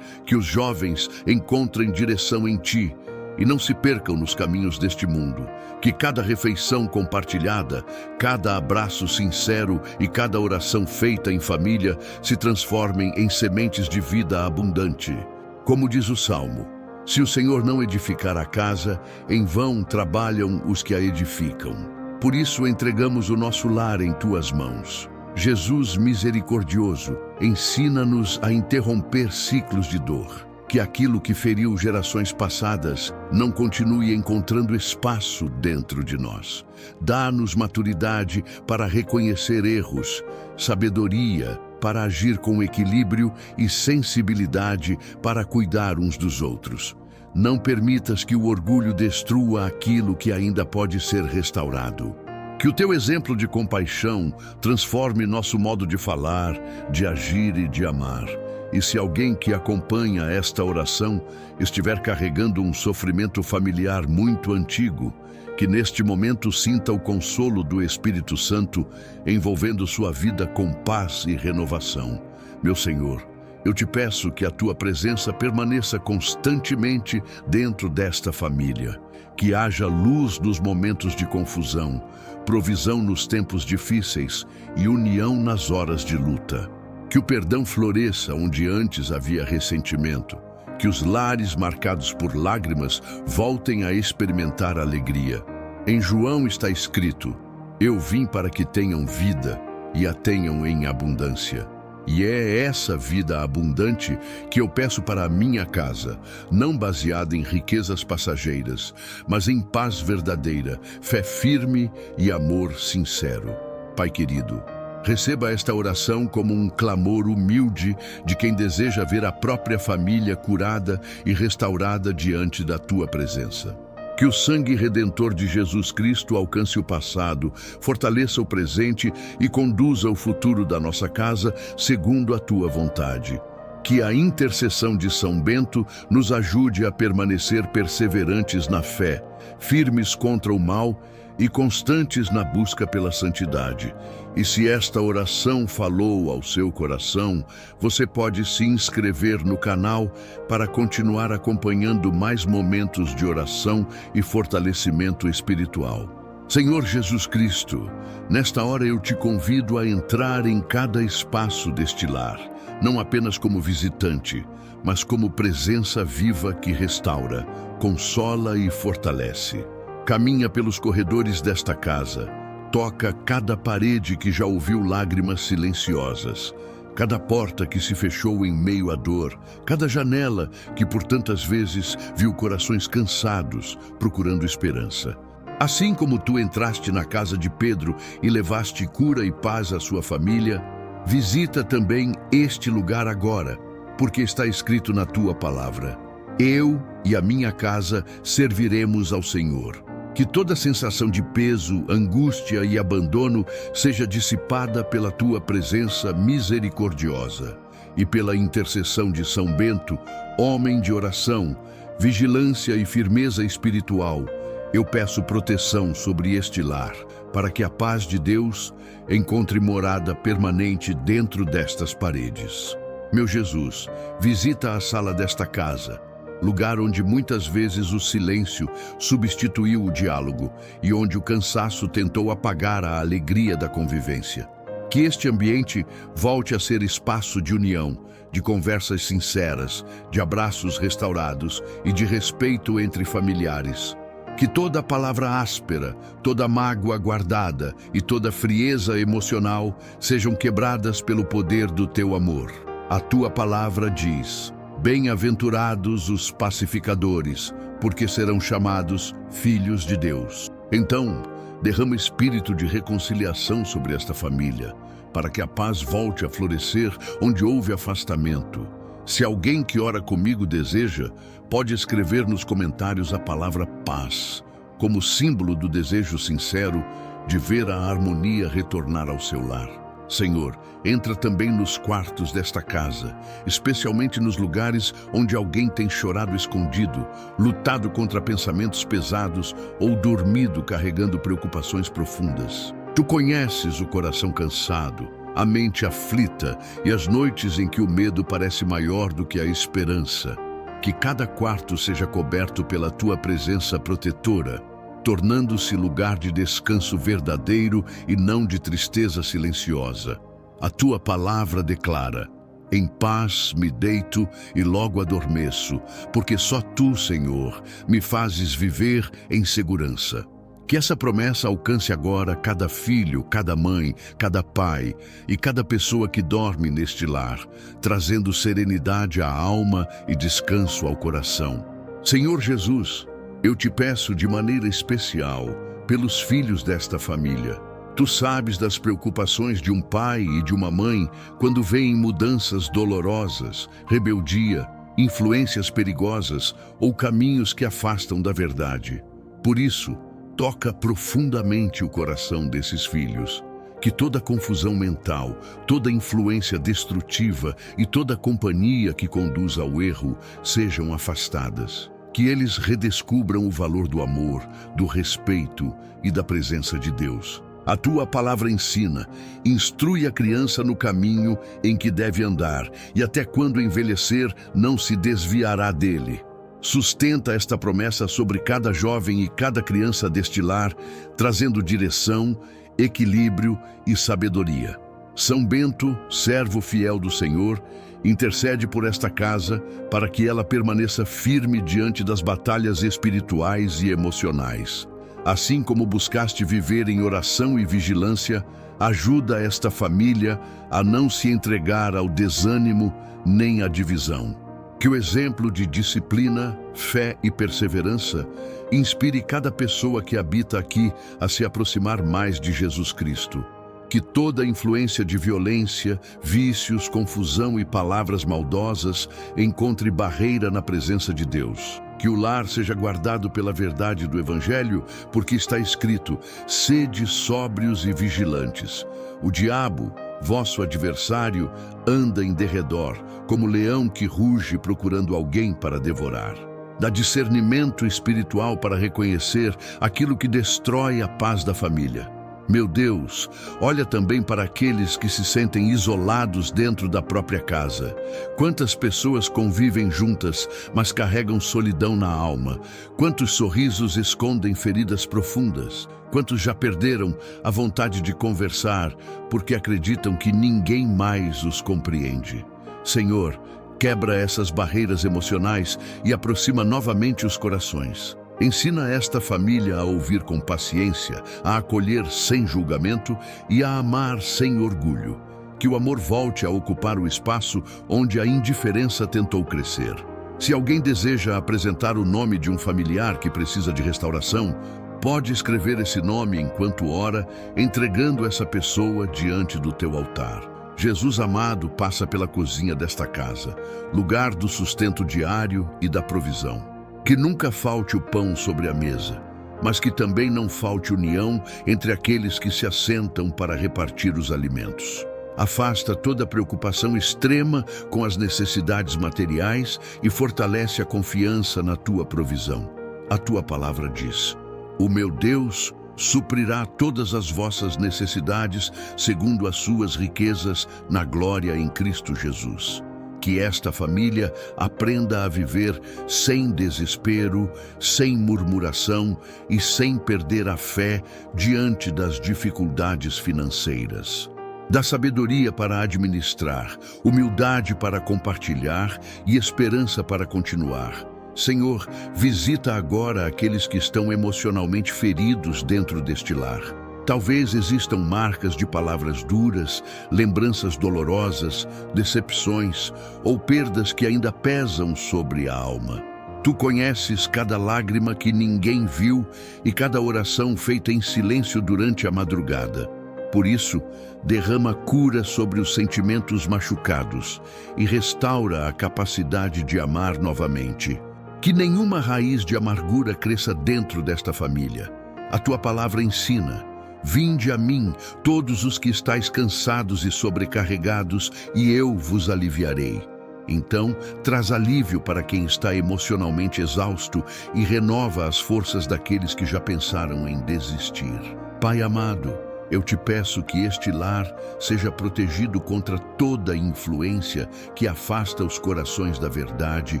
Que os jovens encontrem direção em ti e não se percam nos caminhos deste mundo. Que cada refeição compartilhada, cada abraço sincero e cada oração feita em família se transformem em sementes de vida abundante. Como diz o Salmo: se o Senhor não edificar a casa, em vão trabalham os que a edificam. Por isso entregamos o nosso lar em tuas mãos. Jesus misericordioso, ensina-nos a interromper ciclos de dor. Que aquilo que feriu gerações passadas não continue encontrando espaço dentro de nós. Dá-nos maturidade para reconhecer erros, sabedoria para agir com equilíbrio e sensibilidade para cuidar uns dos outros. Não permitas que o orgulho destrua aquilo que ainda pode ser restaurado. Que o teu exemplo de compaixão transforme nosso modo de falar, de agir e de amar. E se alguém que acompanha esta oração estiver carregando um sofrimento familiar muito antigo, que neste momento sinta o consolo do Espírito Santo, envolvendo sua vida com paz e renovação. Meu Senhor, eu te peço que a tua presença permaneça constantemente dentro desta família. Que haja luz nos momentos de confusão, provisão nos tempos difíceis e união nas horas de luta. Que o perdão floresça onde antes havia ressentimento. Que os lares marcados por lágrimas voltem a experimentar alegria. Em João está escrito: eu vim para que tenham vida e a tenham em abundância. E é essa vida abundante que eu peço para a minha casa, não baseada em riquezas passageiras, mas em paz verdadeira, fé firme e amor sincero. Pai querido, receba esta oração como um clamor humilde de quem deseja ver a própria família curada e restaurada diante da tua presença. Que o sangue redentor de Jesus Cristo alcance o passado, fortaleça o presente e conduza o futuro da nossa casa segundo a tua vontade. Que a intercessão de São Bento nos ajude a permanecer perseverantes na fé, firmes contra o mal e constantes na busca pela santidade. E se esta oração falou ao seu coração, você pode se inscrever no canal para continuar acompanhando mais momentos de oração e fortalecimento espiritual. Senhor Jesus Cristo, nesta hora eu te convido a entrar em cada espaço deste lar, não apenas como visitante, mas como presença viva que restaura, consola e fortalece. Caminha pelos corredores desta casa, toca cada parede que já ouviu lágrimas silenciosas, cada porta que se fechou em meio à dor, cada janela que por tantas vezes viu corações cansados procurando esperança. Assim como tu entraste na casa de Pedro e levaste cura e paz à sua família, visita também este lugar agora, porque está escrito na tua palavra: eu e a minha casa serviremos ao Senhor. Que toda sensação de peso, angústia e abandono seja dissipada pela tua presença misericordiosa e pela intercessão de São Bento, homem de oração, vigilância e firmeza espiritual. Eu peço proteção sobre este lar, para que a paz de Deus encontre morada permanente dentro destas paredes. Meu Jesus, visita a sala desta casa, lugar onde muitas vezes o silêncio substituiu o diálogo e onde o cansaço tentou apagar a alegria da convivência. Que este ambiente volte a ser espaço de união, de conversas sinceras, de abraços restaurados e de respeito entre familiares. Que toda palavra áspera, toda mágoa guardada e toda frieza emocional sejam quebradas pelo poder do teu amor. A tua palavra diz: bem-aventurados os pacificadores, porque serão chamados filhos de Deus. Então, derrama espírito de reconciliação sobre esta família, para que a paz volte a florescer onde houve afastamento. Se alguém que ora comigo deseja, pode escrever nos comentários a palavra paz, como símbolo do desejo sincero de ver a harmonia retornar ao seu lar. Senhor, entra também nos quartos desta casa, especialmente nos lugares onde alguém tem chorado escondido, lutado contra pensamentos pesados ou dormido carregando preocupações profundas. Tu conheces o coração cansado, a mente aflita e as noites em que o medo parece maior do que a esperança. Que cada quarto seja coberto pela tua presença protetora, tornando-se lugar de descanso verdadeiro e não de tristeza silenciosa. A tua palavra declara: em paz me deito e logo adormeço, porque só tu, Senhor, me fazes viver em segurança. Que essa promessa alcance agora cada filho, cada mãe, cada pai e cada pessoa que dorme neste lar, trazendo serenidade à alma e descanso ao coração. Senhor Jesus, eu te peço de maneira especial pelos filhos desta família. Tu sabes das preocupações de um pai e de uma mãe quando veem mudanças dolorosas, rebeldia, influências perigosas ou caminhos que afastam da verdade. Por isso, toca profundamente o coração desses filhos. Que toda confusão mental, toda influência destrutiva e toda companhia que conduz ao erro sejam afastadas. Que eles redescubram o valor do amor, do respeito e da presença de Deus. A tua palavra ensina, instrui a criança no caminho em que deve andar e até quando envelhecer não se desviará dele. Sustenta esta promessa sobre cada jovem e cada criança deste lar, trazendo direção, equilíbrio e sabedoria. São Bento, servo fiel do Senhor, intercede por esta casa para que ela permaneça firme diante das batalhas espirituais e emocionais. Assim como buscaste viver em oração e vigilância, ajuda esta família a não se entregar ao desânimo nem à divisão. Que o exemplo de disciplina, fé e perseverança inspire cada pessoa que habita aqui a se aproximar mais de Jesus Cristo. Que toda influência de violência, vícios, confusão e palavras maldosas encontre barreira na presença de Deus. Que o lar seja guardado pela verdade do Evangelho, porque está escrito: sede sóbrios e vigilantes. O diabo, vosso adversário, anda em derredor, como leão que ruge procurando alguém para devorar. Dá discernimento espiritual para reconhecer aquilo que destrói a paz da família. Meu Deus, olha também para aqueles que se sentem isolados dentro da própria casa. Quantas pessoas convivem juntas, mas carregam solidão na alma? Quantos sorrisos escondem feridas profundas? Quantos já perderam a vontade de conversar porque acreditam que ninguém mais os compreende? Senhor, quebra essas barreiras emocionais e aproxima novamente os corações. Ensina esta família a ouvir com paciência, a acolher sem julgamento e a amar sem orgulho. Que o amor volte a ocupar o espaço onde a indiferença tentou crescer. Se alguém deseja apresentar o nome de um familiar que precisa de restauração, pode escrever esse nome enquanto ora, entregando essa pessoa diante do teu altar. Jesus amado passa pela cozinha desta casa, lugar do sustento diário e da provisão. Que nunca falte o pão sobre a mesa, mas que também não falte união entre aqueles que se assentam para repartir os alimentos. Afasta toda preocupação extrema com as necessidades materiais e fortalece a confiança na tua provisão. A tua palavra diz: o meu Deus suprirá todas as vossas necessidades segundo as suas riquezas na glória em Cristo Jesus. Que esta família aprenda a viver sem desespero, sem murmuração e sem perder a fé diante das dificuldades financeiras. Dá sabedoria para administrar, humildade para compartilhar e esperança para continuar. Senhor, visita agora aqueles que estão emocionalmente feridos dentro deste lar. Talvez existam marcas de palavras duras, lembranças dolorosas, decepções ou perdas que ainda pesam sobre a alma. Tu conheces cada lágrima que ninguém viu e cada oração feita em silêncio durante a madrugada. Por isso, derrama cura sobre os sentimentos machucados e restaura a capacidade de amar novamente. Que nenhuma raiz de amargura cresça dentro desta família. A tua palavra ensina: vinde a mim, todos os que estáis cansados e sobrecarregados, e eu vos aliviarei. Então, traz alívio para quem está emocionalmente exausto e renova as forças daqueles que já pensaram em desistir. Pai amado, eu te peço que este lar seja protegido contra toda influência que afasta os corações da verdade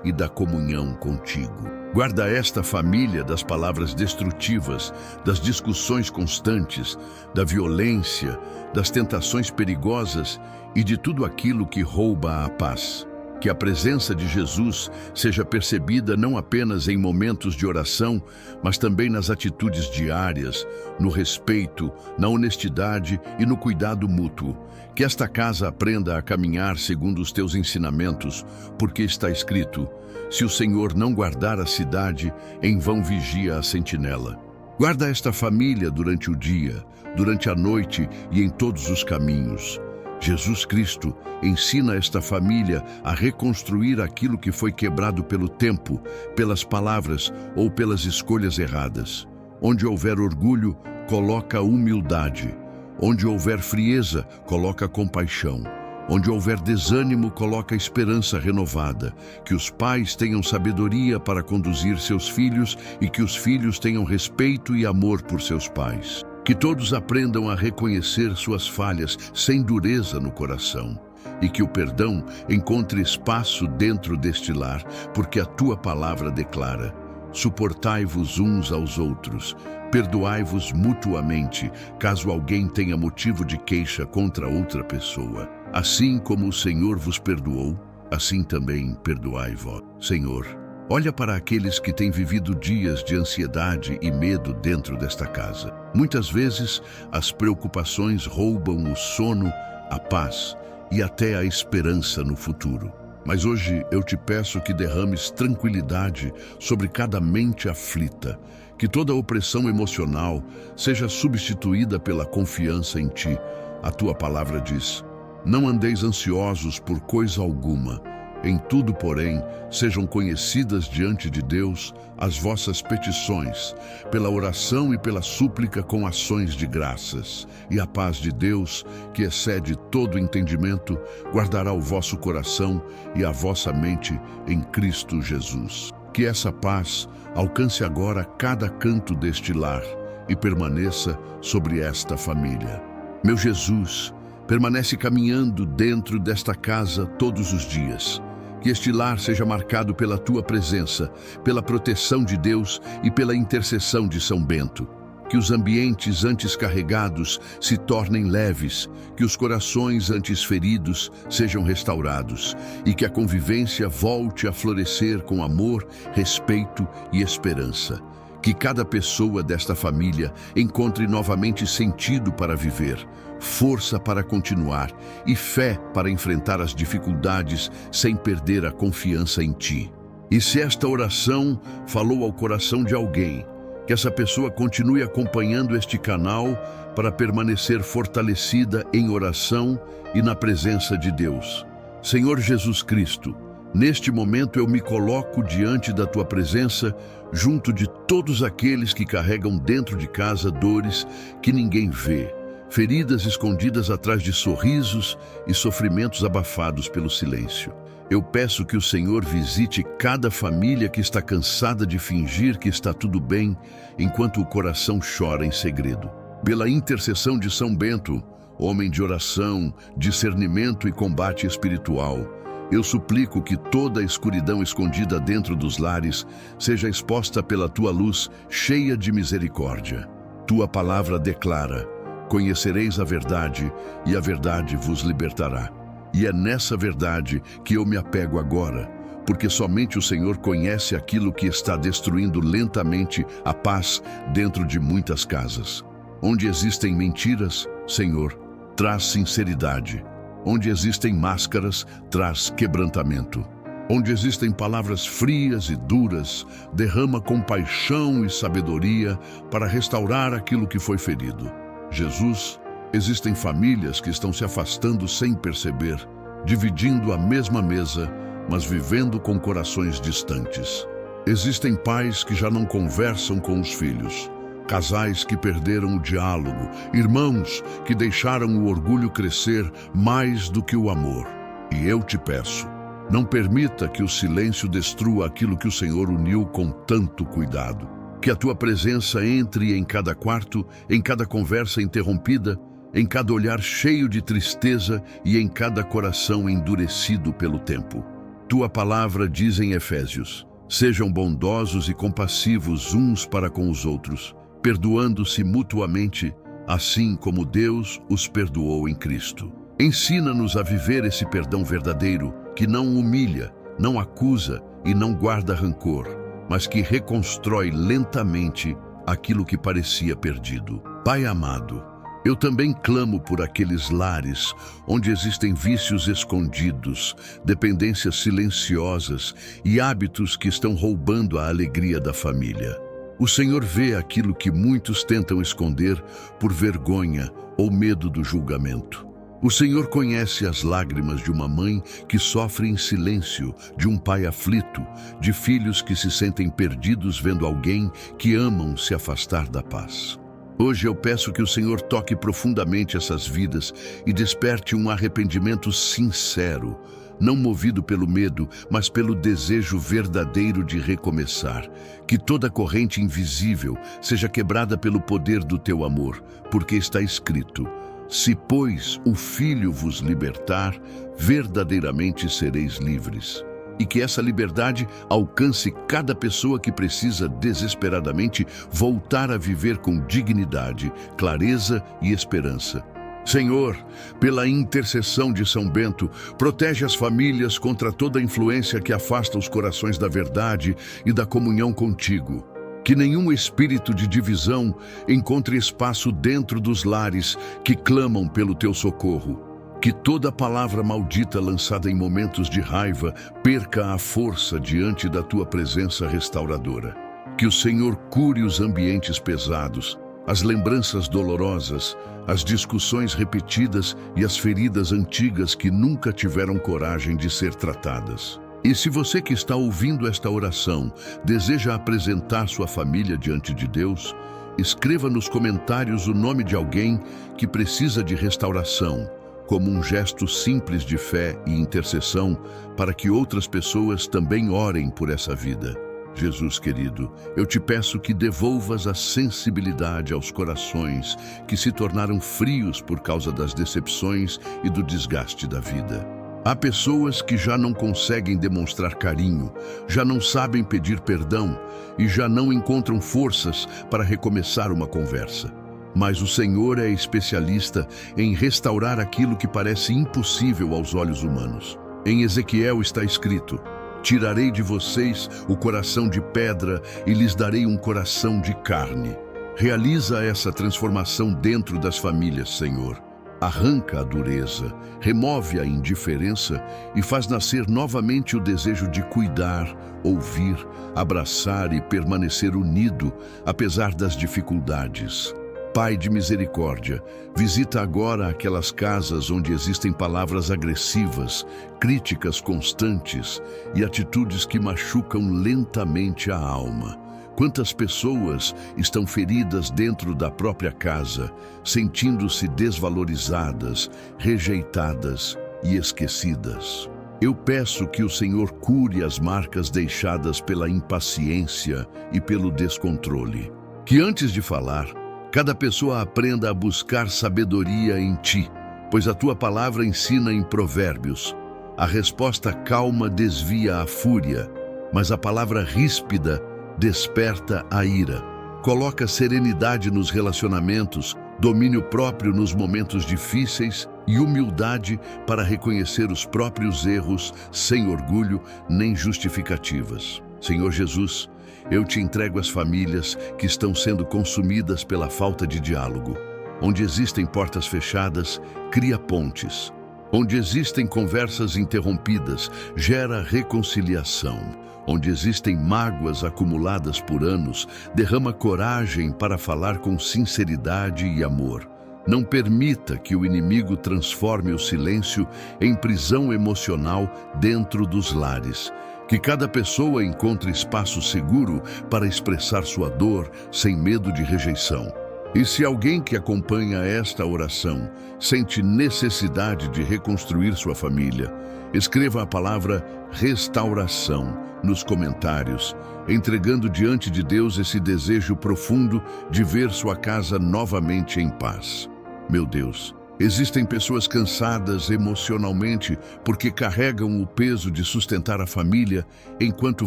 e da comunhão contigo. Guarda esta família das palavras destrutivas, das discussões constantes, da violência, das tentações perigosas e de tudo aquilo que rouba a paz. Que a presença de Jesus seja percebida não apenas em momentos de oração, mas também nas atitudes diárias, no respeito, na honestidade e no cuidado mútuo. Que esta casa aprenda a caminhar segundo os teus ensinamentos, porque está escrito: se o Senhor não guardar a cidade, em vão vigia a sentinela. Guarda esta família durante o dia, durante a noite e em todos os caminhos. Jesus Cristo ensina esta família a reconstruir aquilo que foi quebrado pelo tempo, pelas palavras ou pelas escolhas erradas. Onde houver orgulho, coloca humildade. Onde houver frieza, coloca compaixão. Onde houver desânimo, coloca esperança renovada. Que os pais tenham sabedoria para conduzir seus filhos e que os filhos tenham respeito e amor por seus pais. Que todos aprendam a reconhecer suas falhas sem dureza no coração. E que o perdão encontre espaço dentro deste lar, porque a tua palavra declara: suportai-vos uns aos outros, perdoai-vos mutuamente, caso alguém tenha motivo de queixa contra outra pessoa. Assim como o Senhor vos perdoou, assim também perdoai-vos. Senhor, olha para aqueles que têm vivido dias de ansiedade e medo dentro desta casa. Muitas vezes, as preocupações roubam o sono, a paz e até a esperança no futuro. Mas hoje eu te peço que derrames tranquilidade sobre cada mente aflita, que toda opressão emocional seja substituída pela confiança em ti. A tua palavra diz: não andeis ansiosos por coisa alguma. Em tudo, porém, sejam conhecidas diante de Deus as vossas petições, pela oração e pela súplica com ações de graças. E a paz de Deus, que excede todo entendimento, guardará o vosso coração e a vossa mente em Cristo Jesus. que essa paz alcance agora cada canto deste lar e permaneça sobre esta família. Meu Jesus, permanece caminhando dentro desta casa todos os dias. Que este lar seja marcado pela tua presença, pela proteção de Deus e pela intercessão de São Bento. Que os ambientes antes carregados se tornem leves, que os corações antes feridos sejam restaurados e que a convivência volte a florescer com amor, respeito e esperança. Que cada pessoa desta família encontre novamente sentido para viver, força para continuar e fé para enfrentar as dificuldades sem perder a confiança em Ti. E se esta oração falou ao coração de alguém, que essa pessoa continue acompanhando este canal para permanecer fortalecida em oração e na presença de Deus. Senhor Jesus Cristo, neste momento eu me coloco diante da Tua presença, junto de todos aqueles que carregam dentro de casa dores que ninguém vê, feridas escondidas atrás de sorrisos e sofrimentos abafados pelo silêncio. Eu peço que o Senhor visite cada família que está cansada de fingir que está tudo bem, enquanto o coração chora em segredo. Pela intercessão de São Bento, homem de oração, discernimento e combate espiritual, eu suplico que toda a escuridão escondida dentro dos lares seja exposta pela Tua luz cheia de misericórdia. Tua palavra declara: conhecereis a verdade e a verdade vos libertará. E é nessa verdade que eu me apego agora, porque somente o Senhor conhece aquilo que está destruindo lentamente a paz dentro de muitas casas. Onde existem mentiras, Senhor, traz sinceridade. Onde existem máscaras, traz quebrantamento. Onde existem palavras frias e duras, derrama compaixão e sabedoria para restaurar aquilo que foi ferido. Jesus, existem famílias que estão se afastando sem perceber, dividindo a mesma mesa, mas vivendo com corações distantes. Existem pais que já não conversam com os filhos, casais que perderam o diálogo, irmãos que deixaram o orgulho crescer mais do que o amor. E eu te peço, não permita que o silêncio destrua aquilo que o Senhor uniu com tanto cuidado. Que a Tua presença entre em cada quarto, em cada conversa interrompida, em cada olhar cheio de tristeza e em cada coração endurecido pelo tempo. Tua palavra diz em Efésios: sejam bondosos e compassivos uns para com os outros, perdoando-se mutuamente, assim como Deus os perdoou em Cristo. Ensina-nos a viver esse perdão verdadeiro, que não humilha, não acusa e não guarda rancor, mas que reconstrói lentamente aquilo que parecia perdido. Pai amado, eu também clamo por aqueles lares onde existem vícios escondidos, dependências silenciosas e hábitos que estão roubando a alegria da família. O Senhor vê aquilo que muitos tentam esconder por vergonha ou medo do julgamento. O Senhor conhece as lágrimas de uma mãe que sofre em silêncio, de um pai aflito, de filhos que se sentem perdidos vendo alguém que amam se afastar da paz. Hoje eu peço que o Senhor toque profundamente essas vidas e desperte um arrependimento sincero, não movido pelo medo, mas pelo desejo verdadeiro de recomeçar. Que toda corrente invisível seja quebrada pelo poder do Teu amor, porque está escrito: se, pois, o Filho vos libertar, verdadeiramente sereis livres. E que essa liberdade alcance cada pessoa que precisa desesperadamente voltar a viver com dignidade, clareza e esperança. Senhor, pela intercessão de São Bento, protege as famílias contra toda influência que afasta os corações da verdade e da comunhão contigo. Que nenhum espírito de divisão encontre espaço dentro dos lares que clamam pelo teu socorro. Que toda palavra maldita lançada em momentos de raiva perca a força diante da tua presença restauradora. Que o Senhor cure os ambientes pesados, as lembranças dolorosas, as discussões repetidas e as feridas antigas que nunca tiveram coragem de ser tratadas. E se você que está ouvindo esta oração deseja apresentar sua família diante de Deus, escreva nos comentários o nome de alguém que precisa de restauração, como um gesto simples de fé e intercessão para que outras pessoas também orem por essa vida. Jesus querido, eu te peço que devolvas a sensibilidade aos corações que se tornaram frios por causa das decepções e do desgaste da vida. Há pessoas que já não conseguem demonstrar carinho, já não sabem pedir perdão e já não encontram forças para recomeçar uma conversa. Mas o Senhor é especialista em restaurar aquilo que parece impossível aos olhos humanos. Em Ezequiel está escrito: tirarei de vocês o coração de pedra e lhes darei um coração de carne. Realiza essa transformação dentro das famílias, Senhor. Arranca a dureza, remove a indiferença e faz nascer novamente o desejo de cuidar, ouvir, abraçar e permanecer unido, apesar das dificuldades. Pai de misericórdia, visita agora aquelas casas onde existem palavras agressivas, críticas constantes e atitudes que machucam lentamente a alma. Quantas pessoas estão feridas dentro da própria casa, sentindo-se desvalorizadas, rejeitadas e esquecidas? Eu peço que o Senhor cure as marcas deixadas pela impaciência e pelo descontrole. Que antes de falar, cada pessoa aprenda a buscar sabedoria em ti, pois a tua palavra ensina em Provérbios: a resposta calma desvia a fúria, mas a palavra ríspida desperta a ira. Coloca serenidade nos relacionamentos, domínio próprio nos momentos difíceis e humildade para reconhecer os próprios erros sem orgulho nem justificativas. Senhor Jesus, eu te entrego as famílias que estão sendo consumidas pela falta de diálogo. Onde existem portas fechadas, cria pontes. Onde existem conversas interrompidas, gera reconciliação. Onde existem mágoas acumuladas por anos, derrama coragem para falar com sinceridade e amor. Não permita que o inimigo transforme o silêncio em prisão emocional dentro dos lares. Que cada pessoa encontre espaço seguro para expressar sua dor sem medo de rejeição. E se alguém que acompanha esta oração sente necessidade de reconstruir sua família, escreva a palavra restauração nos comentários, entregando diante de Deus esse desejo profundo de ver sua casa novamente em paz. Meu Deus, existem pessoas cansadas emocionalmente porque carregam o peso de sustentar a família enquanto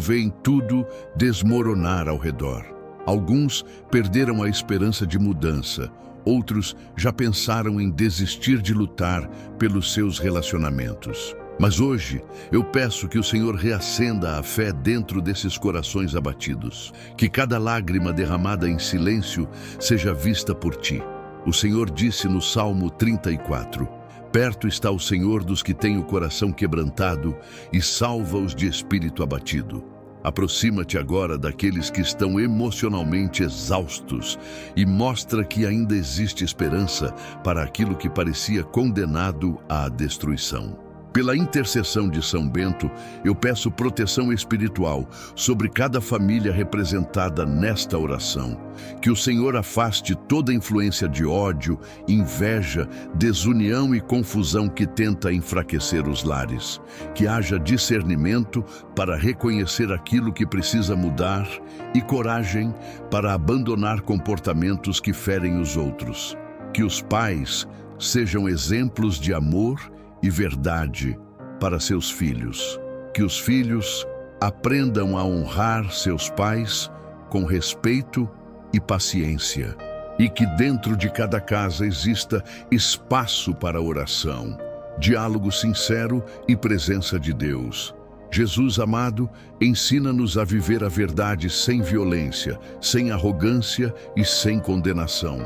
veem tudo desmoronar ao redor. Alguns perderam a esperança de mudança, outros já pensaram em desistir de lutar pelos seus relacionamentos. Mas hoje eu peço que o Senhor reacenda a fé dentro desses corações abatidos, que cada lágrima derramada em silêncio seja vista por ti. O Senhor disse no Salmo 34, perto está o Senhor dos que têm o coração quebrantado e salva-os de espírito abatido. Aproxima-te agora daqueles que estão emocionalmente exaustos e mostra que ainda existe esperança para aquilo que parecia condenado à destruição. Pela intercessão de São Bento, eu peço proteção espiritual sobre cada família representada nesta oração. Que o Senhor afaste toda influência de ódio, inveja, desunião e confusão que tenta enfraquecer os lares. Que haja discernimento para reconhecer aquilo que precisa mudar e coragem para abandonar comportamentos que ferem os outros. Que os pais sejam exemplos de amor e verdade para seus filhos. Que os filhos aprendam a honrar seus pais com respeito e paciência. E que dentro de cada casa exista espaço para oração, diálogo sincero e presença de Deus. Jesus amado, ensina-nos a viver a verdade sem violência, sem arrogância e sem condenação.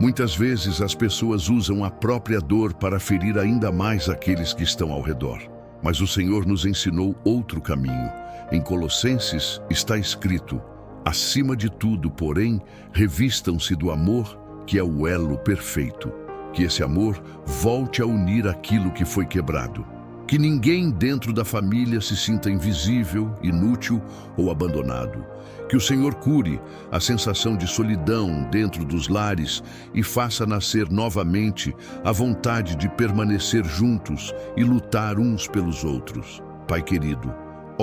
Muitas vezes as pessoas usam a própria dor para ferir ainda mais aqueles que estão ao redor. Mas o Senhor nos ensinou outro caminho. Em Colossenses está escrito: acima de tudo, porém, revistam-se do amor, que é o elo perfeito. Que esse amor volte a unir aquilo que foi quebrado. Que ninguém dentro da família se sinta invisível, inútil ou abandonado. Que o Senhor cure a sensação de solidão dentro dos lares e faça nascer novamente a vontade de permanecer juntos e lutar uns pelos outros. Pai querido,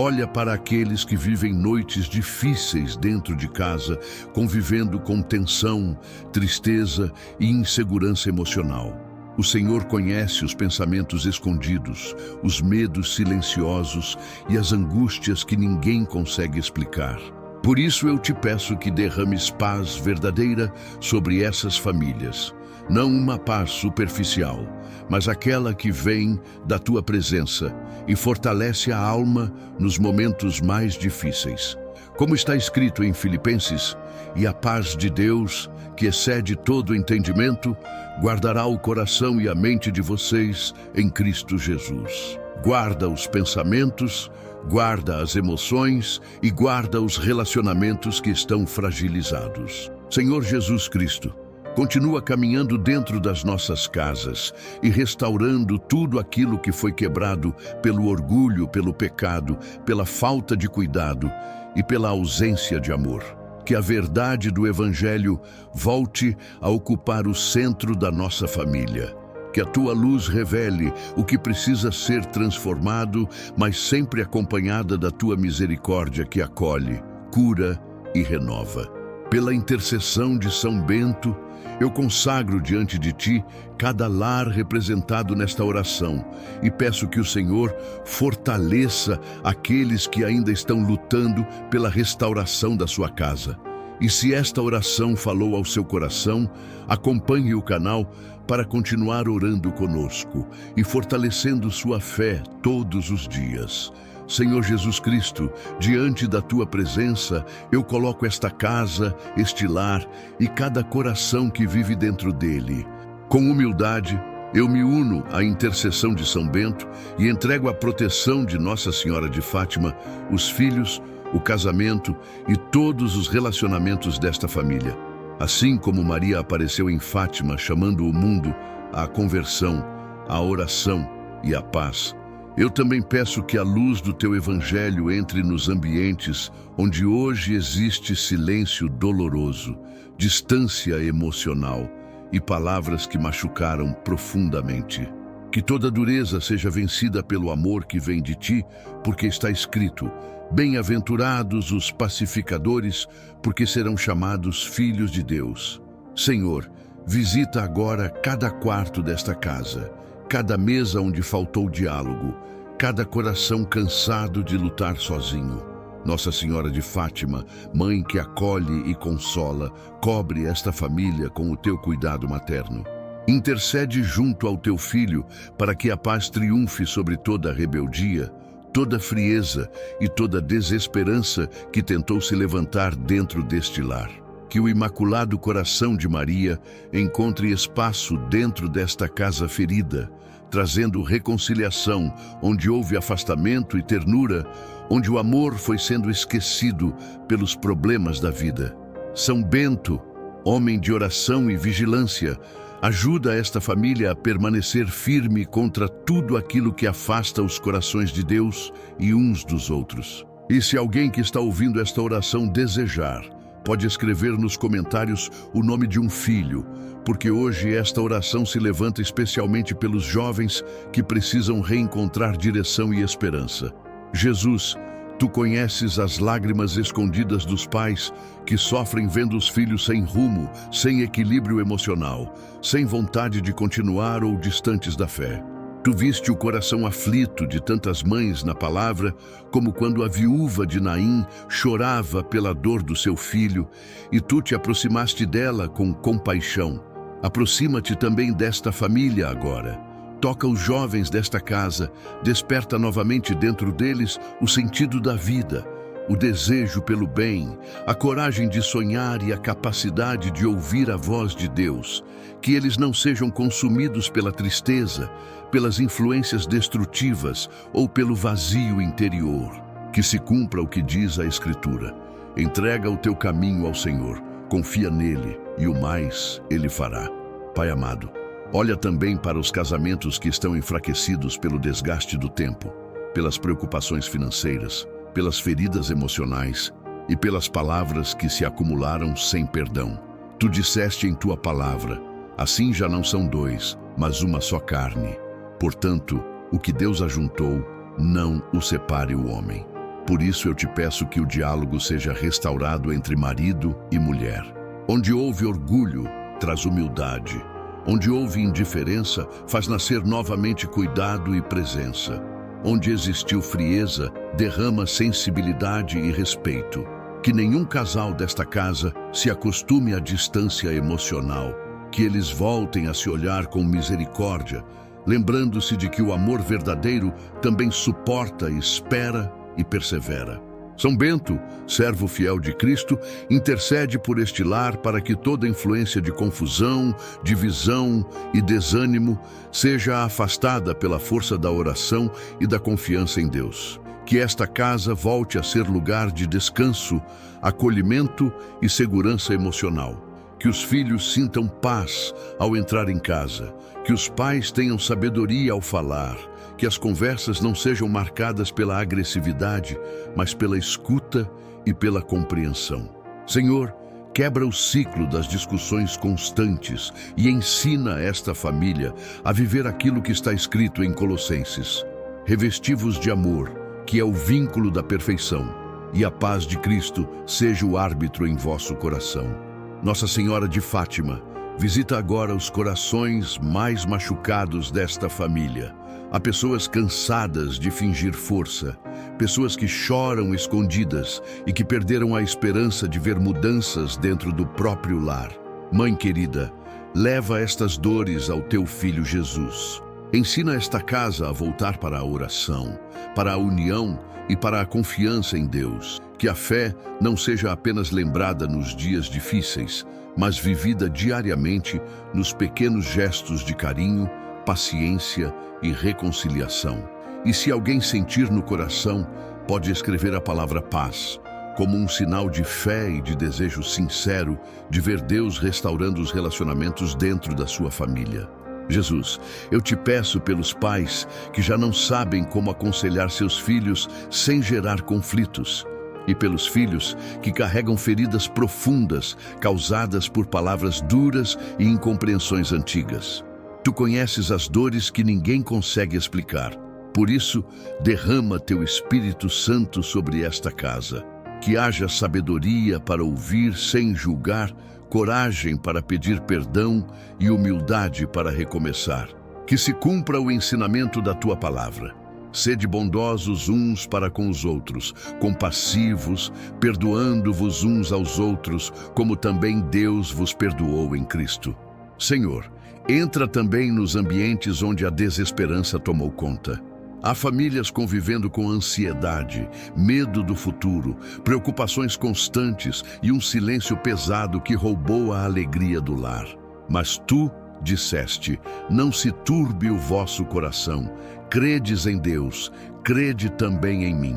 Olha para aqueles que vivem noites difíceis dentro de casa, convivendo com tensão, tristeza e insegurança emocional. O Senhor conhece os pensamentos escondidos, os medos silenciosos e as angústias que ninguém consegue explicar. Por isso eu te peço que derrames paz verdadeira sobre essas famílias. Não uma paz superficial, mas aquela que vem da tua presença e fortalece a alma nos momentos mais difíceis. Como está escrito em Filipenses, e a paz de Deus, que excede todo entendimento, guardará o coração e a mente de vocês em Cristo Jesus. Guarda os pensamentos, guarda as emoções e guarda os relacionamentos que estão fragilizados. Senhor Jesus Cristo, continua caminhando dentro das nossas casas e restaurando tudo aquilo que foi quebrado pelo orgulho, pelo pecado, pela falta de cuidado e pela ausência de amor. Que a verdade do Evangelho volte a ocupar o centro da nossa família. Que a tua luz revele o que precisa ser transformado, mas sempre acompanhada da tua misericórdia que acolhe, cura e renova. Pela intercessão de São Bento, eu consagro diante de ti cada lar representado nesta oração e peço que o Senhor fortaleça aqueles que ainda estão lutando pela restauração da sua casa. E se esta oração falou ao seu coração, acompanhe o canal para continuar orando conosco e fortalecendo sua fé todos os dias. Senhor Jesus Cristo, diante da tua presença, eu coloco esta casa, este lar e cada coração que vive dentro dele. Com humildade, eu me uno à intercessão de São Bento e entrego a proteção de Nossa Senhora de Fátima, os filhos, o casamento e todos os relacionamentos desta família. Assim como Maria apareceu em Fátima chamando o mundo à conversão, à oração e à paz, eu também peço que a luz do teu Evangelho entre nos ambientes onde hoje existe silêncio doloroso, distância emocional e palavras que machucaram profundamente. Que toda dureza seja vencida pelo amor que vem de ti, porque está escrito: bem-aventurados os pacificadores, porque serão chamados filhos de Deus. Senhor, visita agora cada quarto desta casa, cada mesa onde faltou diálogo, cada coração cansado de lutar sozinho. Nossa Senhora de Fátima, Mãe que acolhe e consola, cobre esta família com o teu cuidado materno. Intercede junto ao teu Filho para que a paz triunfe sobre toda a rebeldia, toda frieza e toda desesperança que tentou se levantar dentro deste lar. Que o Imaculado Coração de Maria encontre espaço dentro desta casa ferida, trazendo reconciliação onde houve afastamento e ternura, onde o amor foi sendo esquecido pelos problemas da vida. São Bento, homem de oração e vigilância, ajuda esta família a permanecer firme contra tudo aquilo que afasta os corações de Deus e uns dos outros. E se alguém que está ouvindo esta oração desejar, pode escrever nos comentários o nome de um filho, porque hoje esta oração se levanta especialmente pelos jovens que precisam reencontrar direção e esperança. Jesus, tu conheces as lágrimas escondidas dos pais que sofrem vendo os filhos sem rumo, sem equilíbrio emocional, sem vontade de continuar ou distantes da fé. Tu viste o coração aflito de tantas mães na palavra, como quando a viúva de Naim chorava pela dor do seu filho, e tu te aproximaste dela com compaixão. Aproxima-te também desta família agora. Toca os jovens desta casa, desperta novamente dentro deles o sentido da vida, o desejo pelo bem, a coragem de sonhar e a capacidade de ouvir a voz de Deus. Que eles não sejam consumidos pela tristeza, pelas influências destrutivas ou pelo vazio interior. Que se cumpra o que diz a Escritura. Entrega o teu caminho ao Senhor, confia nele e o mais Ele fará. Pai amado, olha também para os casamentos que estão enfraquecidos pelo desgaste do tempo, pelas preocupações financeiras, pelas feridas emocionais e pelas palavras que se acumularam sem perdão. Tu disseste em tua palavra: assim já não são dois, mas uma só carne. Portanto, o que Deus ajuntou, não o separe o homem. Por isso eu te peço que o diálogo seja restaurado entre marido e mulher. Onde houve orgulho, traz humildade. Onde houve indiferença, faz nascer novamente cuidado e presença. Onde existiu frieza, derrama sensibilidade e respeito. Que nenhum casal desta casa se acostume à distância emocional. Que eles voltem a se olhar com misericórdia, lembrando-se de que o amor verdadeiro também suporta, espera e persevera. São Bento, servo fiel de Cristo, intercede por este lar para que toda influência de confusão, divisão e desânimo seja afastada pela força da oração e da confiança em Deus. Que esta casa volte a ser lugar de descanso, acolhimento e segurança emocional. Que os filhos sintam paz ao entrar em casa. Que os pais tenham sabedoria ao falar. Que as conversas não sejam marcadas pela agressividade, mas pela escuta e pela compreensão. Senhor, quebra o ciclo das discussões constantes e ensina esta família a viver aquilo que está escrito em Colossenses. Revesti-vos de amor, que é o vínculo da perfeição, e a paz de Cristo seja o árbitro em vosso coração. Nossa Senhora de Fátima, visita agora os corações mais machucados desta família. Há pessoas cansadas de fingir força, pessoas que choram escondidas e que perderam a esperança de ver mudanças dentro do próprio lar. Mãe querida, leva estas dores ao teu filho Jesus. Ensina esta casa a voltar para a oração, para a união e para a confiança em Deus. Que a fé não seja apenas lembrada nos dias difíceis, mas vivida diariamente nos pequenos gestos de carinho, paciência e reconciliação. E se alguém sentir no coração, pode escrever a palavra paz, como um sinal de fé e de desejo sincero de ver Deus restaurando os relacionamentos dentro da sua família. Jesus, eu te peço pelos pais que já não sabem como aconselhar seus filhos sem gerar conflitos, e pelos filhos que carregam feridas profundas causadas por palavras duras e incompreensões antigas. Tu conheces as dores que ninguém consegue explicar. Por isso, derrama teu Espírito Santo sobre esta casa. Que haja sabedoria para ouvir sem julgar, coragem para pedir perdão e humildade para recomeçar. Que se cumpra o ensinamento da tua palavra. Sede bondosos uns para com os outros, compassivos, perdoando-vos uns aos outros, como também Deus vos perdoou em Cristo. Senhor, entra também nos ambientes onde a desesperança tomou conta. Há famílias convivendo com ansiedade, medo do futuro, preocupações constantes e um silêncio pesado que roubou a alegria do lar. Mas tu disseste, não se turbe o vosso coração, credes em Deus, crede também em mim.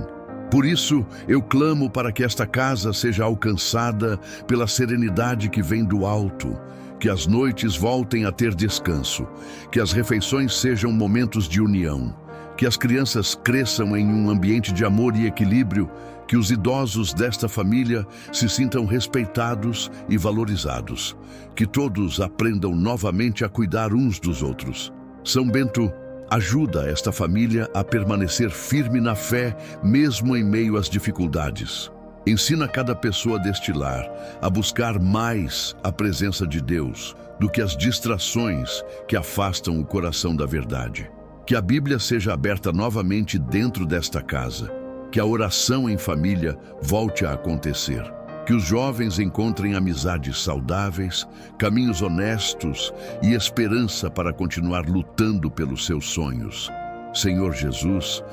Por isso, eu clamo para que esta casa seja alcançada pela serenidade que vem do alto, que as noites voltem a ter descanso, que as refeições sejam momentos de união, que as crianças cresçam em um ambiente de amor e equilíbrio, que os idosos desta família se sintam respeitados e valorizados, que todos aprendam novamente a cuidar uns dos outros. São Bento, ajuda esta família a permanecer firme na fé, mesmo em meio às dificuldades. Ensina cada pessoa deste lar a buscar mais a presença de Deus do que as distrações que afastam o coração da verdade. Que a Bíblia seja aberta novamente dentro desta casa. Que a oração em família volte a acontecer. Que os jovens encontrem amizades saudáveis, caminhos honestos e esperança para continuar lutando pelos seus sonhos. Senhor Jesus,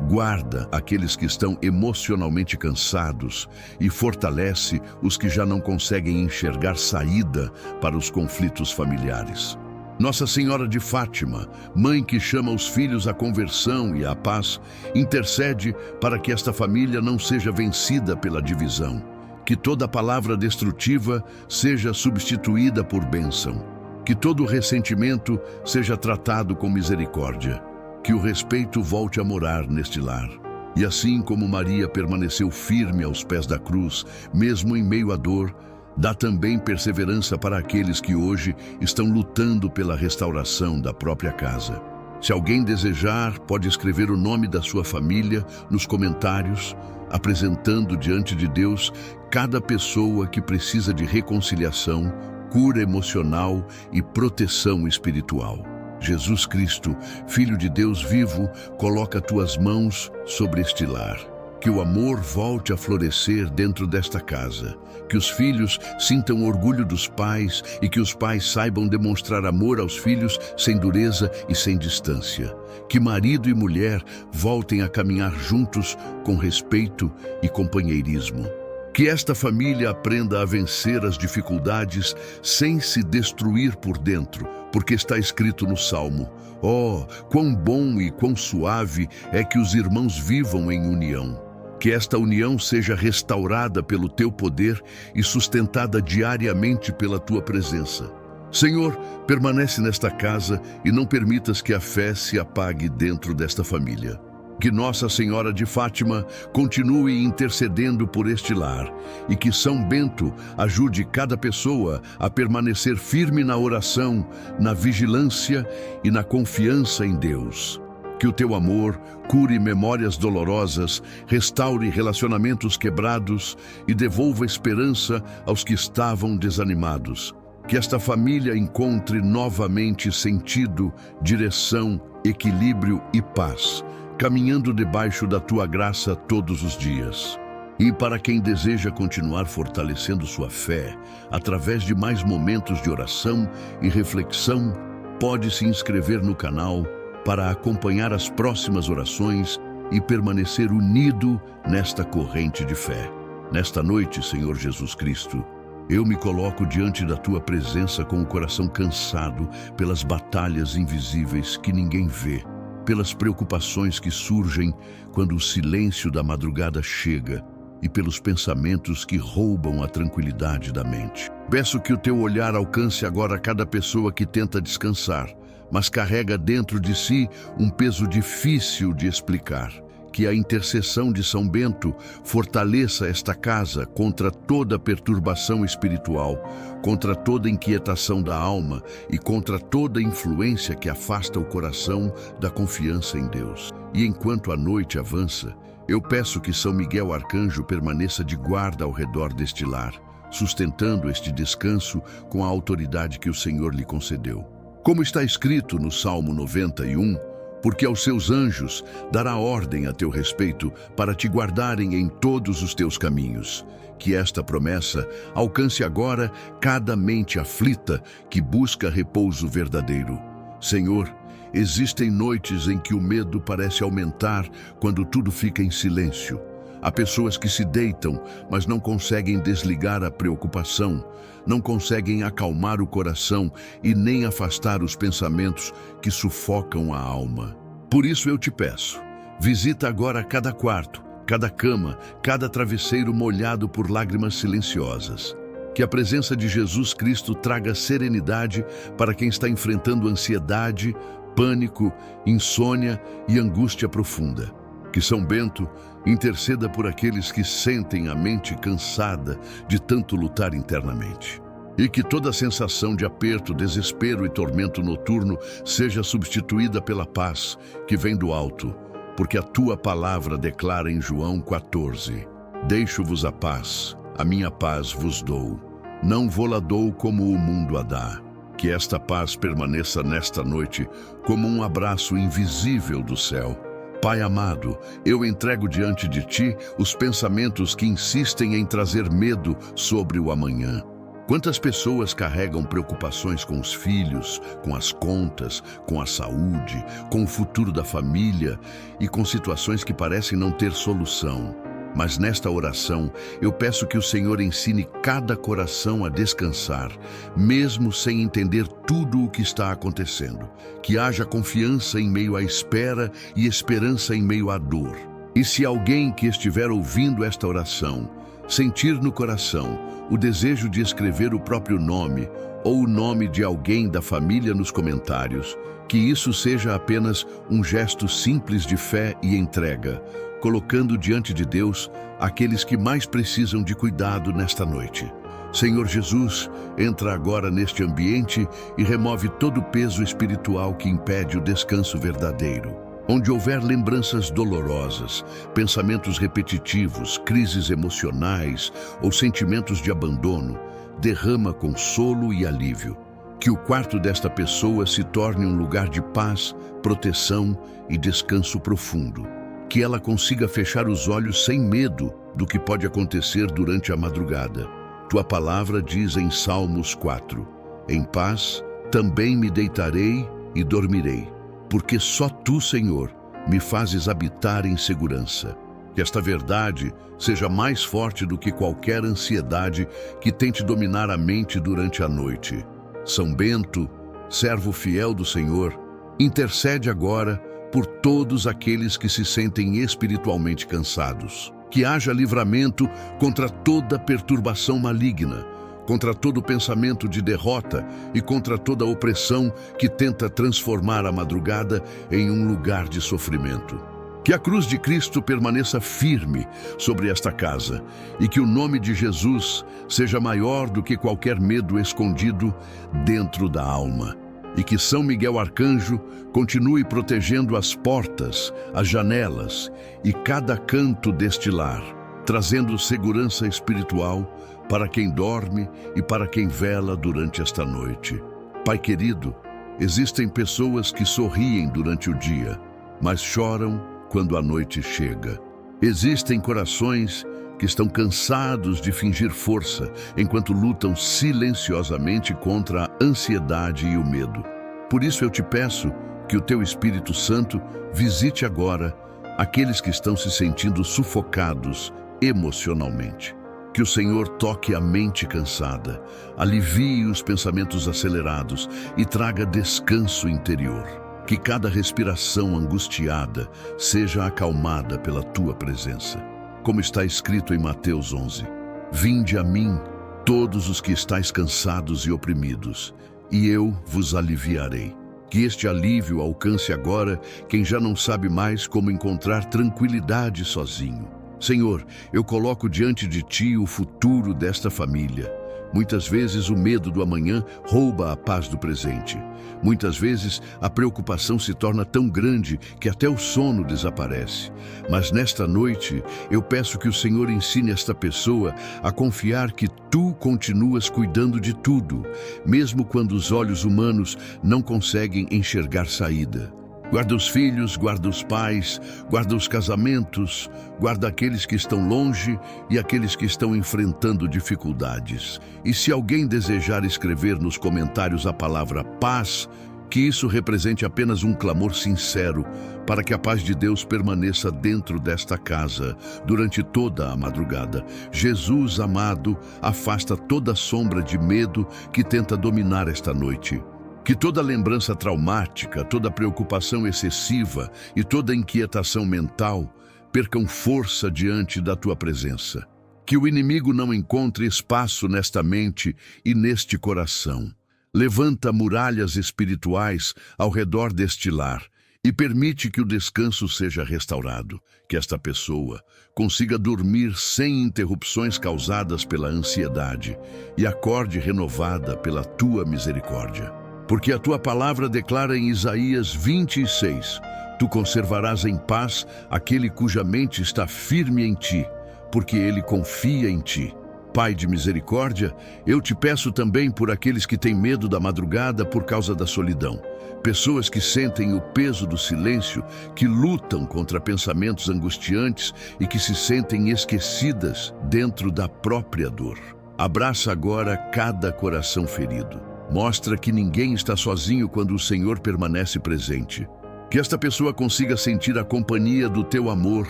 guarda aqueles que estão emocionalmente cansados e fortalece os que já não conseguem enxergar saída para os conflitos familiares. Nossa Senhora de Fátima, mãe que chama os filhos à conversão e à paz, intercede para que esta família não seja vencida pela divisão. Que toda palavra destrutiva seja substituída por bênção. Que todo ressentimento seja tratado com misericórdia. Que o respeito volte a morar neste lar. E assim como Maria permaneceu firme aos pés da cruz, mesmo em meio à dor, dá também perseverança para aqueles que hoje estão lutando pela restauração da própria casa. Se alguém desejar, pode escrever o nome da sua família nos comentários, apresentando diante de Deus cada pessoa que precisa de reconciliação, cura emocional e proteção espiritual. Jesus Cristo, Filho de Deus vivo, coloca tuas mãos sobre este lar. Que o amor volte a florescer dentro desta casa. Que os filhos sintam orgulho dos pais e que os pais saibam demonstrar amor aos filhos sem dureza e sem distância. Que marido e mulher voltem a caminhar juntos com respeito e companheirismo. Que esta família aprenda a vencer as dificuldades sem se destruir por dentro, porque está escrito no Salmo: "Oh, quão bom e quão suave é que os irmãos vivam em união." Que esta união seja restaurada pelo teu poder e sustentada diariamente pela tua presença. Senhor, permanece nesta casa e não permitas que a fé se apague dentro desta família. Que Nossa Senhora de Fátima continue intercedendo por este lar e que São Bento ajude cada pessoa a permanecer firme na oração, na vigilância e na confiança em Deus. Que o teu amor cure memórias dolorosas, restaure relacionamentos quebrados e devolva esperança aos que estavam desanimados. Que esta família encontre novamente sentido, direção, equilíbrio e paz, caminhando debaixo da tua graça todos os dias. E para quem deseja continuar fortalecendo sua fé, através de mais momentos de oração e reflexão, pode se inscrever no canal para acompanhar as próximas orações e permanecer unido nesta corrente de fé. Nesta noite, Senhor Jesus Cristo, eu me coloco diante da tua presença com o coração cansado pelas batalhas invisíveis que ninguém vê, pelas preocupações que surgem quando o silêncio da madrugada chega e pelos pensamentos que roubam a tranquilidade da mente. Peço que o teu olhar alcance agora cada pessoa que tenta descansar, mas carrega dentro de si um peso difícil de explicar. Que a intercessão de São Bento fortaleça esta casa contra toda perturbação espiritual, contra toda inquietação da alma e contra toda influência que afasta o coração da confiança em Deus. E enquanto a noite avança, eu peço que São Miguel Arcanjo permaneça de guarda ao redor deste lar, sustentando este descanso com a autoridade que o Senhor lhe concedeu. Como está escrito no Salmo 91, porque aos seus anjos dará ordem a teu respeito para te guardarem em todos os teus caminhos. Que esta promessa alcance agora cada mente aflita que busca repouso verdadeiro. Senhor, existem noites em que o medo parece aumentar quando tudo fica em silêncio. Há pessoas que se deitam, mas não conseguem desligar a preocupação, não conseguem acalmar o coração e nem afastar os pensamentos que sufocam a alma. Por isso eu te peço, visita agora cada quarto, cada cama, cada travesseiro molhado por lágrimas silenciosas. Que a presença de Jesus Cristo traga serenidade para quem está enfrentando ansiedade, pânico, insônia e angústia profunda. Que São Bento interceda por aqueles que sentem a mente cansada de tanto lutar internamente. E que toda sensação de aperto, desespero e tormento noturno seja substituída pela paz que vem do alto, porque a tua palavra declara em João 14: "Deixo-vos a minha paz vos dou. Não vô-la dou como o mundo a dá." Que esta paz permaneça nesta noite como um abraço invisível do céu. Pai amado, eu entrego diante de ti os pensamentos que insistem em trazer medo sobre o amanhã. Quantas pessoas carregam preocupações com os filhos, com as contas, com a saúde, com o futuro da família e com situações que parecem não ter solução. Mas nesta oração, eu peço que o Senhor ensine cada coração a descansar, mesmo sem entender tudo o que está acontecendo. Que haja confiança em meio à espera e esperança em meio à dor. E se alguém que estiver ouvindo esta oração sentir no coração o desejo de escrever o próprio nome ou o nome de alguém da família nos comentários, que isso seja apenas um gesto simples de fé e entrega, colocando diante de Deus aqueles que mais precisam de cuidado nesta noite. Senhor Jesus, entra agora neste ambiente e remove todo o peso espiritual que impede o descanso verdadeiro. Onde houver lembranças dolorosas, pensamentos repetitivos, crises emocionais ou sentimentos de abandono, derrama consolo e alívio. Que o quarto desta pessoa se torne um lugar de paz, proteção e descanso profundo. Que ela consiga fechar os olhos sem medo do que pode acontecer durante a madrugada. Tua palavra diz em Salmos 4: em paz também me deitarei e dormirei, porque só Tu, Senhor, me fazes habitar em segurança. Que esta verdade seja mais forte do que qualquer ansiedade que tente dominar a mente durante a noite. São Bento, servo fiel do Senhor, intercede agora por todos aqueles que se sentem espiritualmente cansados. Que haja livramento contra toda perturbação maligna, contra todo pensamento de derrota e contra toda opressão que tenta transformar a madrugada em um lugar de sofrimento. Que a cruz de Cristo permaneça firme sobre esta casa e que o nome de Jesus seja maior do que qualquer medo escondido dentro da alma. E que São Miguel Arcanjo continue protegendo as portas, as janelas e cada canto deste lar, trazendo segurança espiritual para quem dorme e para quem vela durante esta noite. Pai querido, existem pessoas que sorriem durante o dia, mas choram quando a noite chega. Existem corações que estão cansados de fingir força enquanto lutam silenciosamente contra a ansiedade e o medo. Por isso eu te peço que o Teu Espírito Santo visite agora aqueles que estão se sentindo sufocados emocionalmente. Que o Senhor toque a mente cansada, alivie os pensamentos acelerados e traga descanso interior. Que cada respiração angustiada seja acalmada pela Tua presença. Como está escrito em Mateus 11: vinde a mim, todos os que estáis cansados e oprimidos, e eu vos aliviarei. Que este alívio alcance agora quem já não sabe mais como encontrar tranquilidade sozinho. Senhor, eu coloco diante de Ti o futuro desta família. Muitas vezes o medo do amanhã rouba a paz do presente. Muitas vezes a preocupação se torna tão grande que até o sono desaparece. Mas nesta noite eu peço que o Senhor ensine esta pessoa a confiar que Tu continuas cuidando de tudo, mesmo quando os olhos humanos não conseguem enxergar saída. Guarda os filhos, guarda os pais, guarda os casamentos, guarda aqueles que estão longe e aqueles que estão enfrentando dificuldades. E se alguém desejar escrever nos comentários a palavra paz, que isso represente apenas um clamor sincero para que a paz de Deus permaneça dentro desta casa durante toda a madrugada. Jesus amado, afasta toda sombra de medo que tenta dominar esta noite. Que toda lembrança traumática, toda preocupação excessiva e toda inquietação mental percam força diante da Tua presença. Que o inimigo não encontre espaço nesta mente e neste coração. Levanta muralhas espirituais ao redor deste lar e permite que o descanso seja restaurado. Que esta pessoa consiga dormir sem interrupções causadas pela ansiedade e acorde renovada pela Tua misericórdia. Porque a Tua palavra declara em Isaías 26, Tu conservarás em paz aquele cuja mente está firme em Ti, porque ele confia em Ti. Pai de misericórdia, eu te peço também por aqueles que têm medo da madrugada por causa da solidão. Pessoas que sentem o peso do silêncio, que lutam contra pensamentos angustiantes e que se sentem esquecidas dentro da própria dor. Abraça agora cada coração ferido. Mostra que ninguém está sozinho quando o Senhor permanece presente. Que esta pessoa consiga sentir a companhia do Teu amor,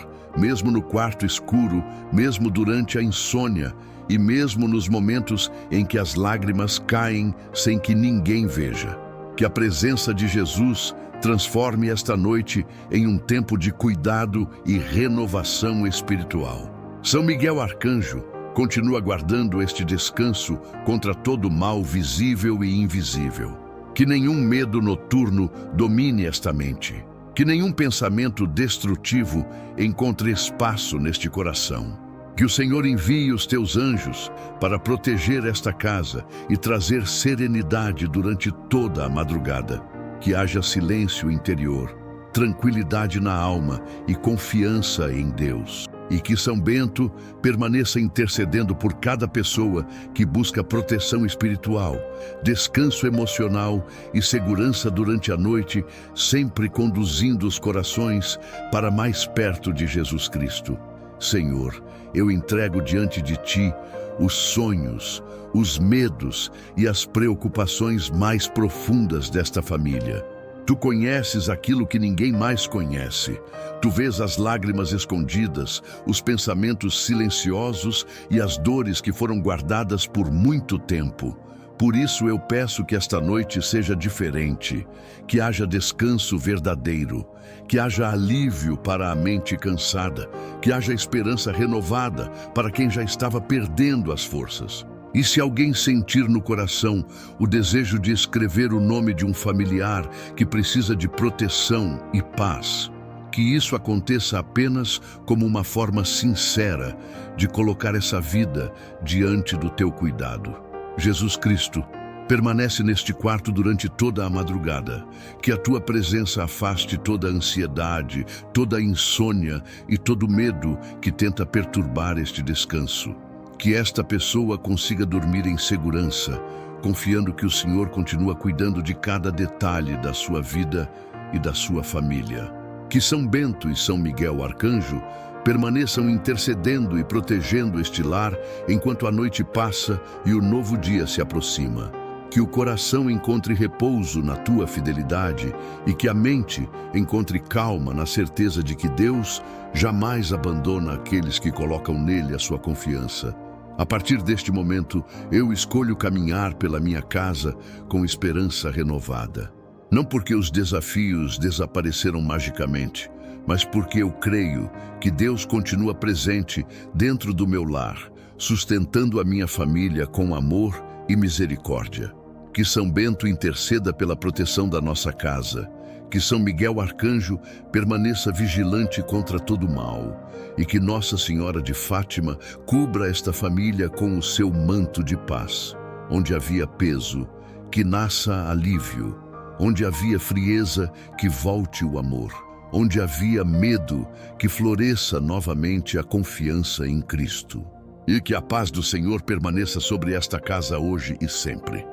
mesmo no quarto escuro, mesmo durante a insônia e mesmo nos momentos em que as lágrimas caem sem que ninguém veja. Que a presença de Jesus transforme esta noite em um tempo de cuidado e renovação espiritual. São Miguel Arcanjo, continua guardando este descanso contra todo mal visível e invisível. Que nenhum medo noturno domine esta mente. Que nenhum pensamento destrutivo encontre espaço neste coração. Que o Senhor envie os teus anjos para proteger esta casa e trazer serenidade durante toda a madrugada. Que haja silêncio interior, tranquilidade na alma e confiança em Deus. E que São Bento permaneça intercedendo por cada pessoa que busca proteção espiritual, descanso emocional e segurança durante a noite, sempre conduzindo os corações para mais perto de Jesus Cristo. Senhor, eu entrego diante de Ti os sonhos, os medos e as preocupações mais profundas desta família. Tu conheces aquilo que ninguém mais conhece. Tu vês as lágrimas escondidas, os pensamentos silenciosos e as dores que foram guardadas por muito tempo. Por isso eu peço que esta noite seja diferente, que haja descanso verdadeiro, que haja alívio para a mente cansada, que haja esperança renovada para quem já estava perdendo as forças. E se alguém sentir no coração o desejo de escrever o nome de um familiar que precisa de proteção e paz, que isso aconteça apenas como uma forma sincera de colocar essa vida diante do teu cuidado. Jesus Cristo, permanece neste quarto durante toda a madrugada. Que a tua presença afaste toda a ansiedade, toda a insônia e todo medo que tenta perturbar este descanso. Que esta pessoa consiga dormir em segurança, confiando que o Senhor continua cuidando de cada detalhe da sua vida e da sua família. Que São Bento e São Miguel Arcanjo permaneçam intercedendo e protegendo este lar enquanto a noite passa e o novo dia se aproxima. Que o coração encontre repouso na tua fidelidade e que a mente encontre calma na certeza de que Deus jamais abandona aqueles que colocam nele a sua confiança. A partir deste momento, eu escolho caminhar pela minha casa com esperança renovada. Não porque os desafios desapareceram magicamente, mas porque eu creio que Deus continua presente dentro do meu lar, sustentando a minha família com amor e misericórdia. Que São Bento interceda pela proteção da nossa casa. Que São Miguel Arcanjo permaneça vigilante contra todo mal. E que Nossa Senhora de Fátima cubra esta família com o seu manto de paz. Onde havia peso, que nasça alívio. Onde havia frieza, que volte o amor. Onde havia medo, que floresça novamente a confiança em Cristo. E que a paz do Senhor permaneça sobre esta casa hoje e sempre.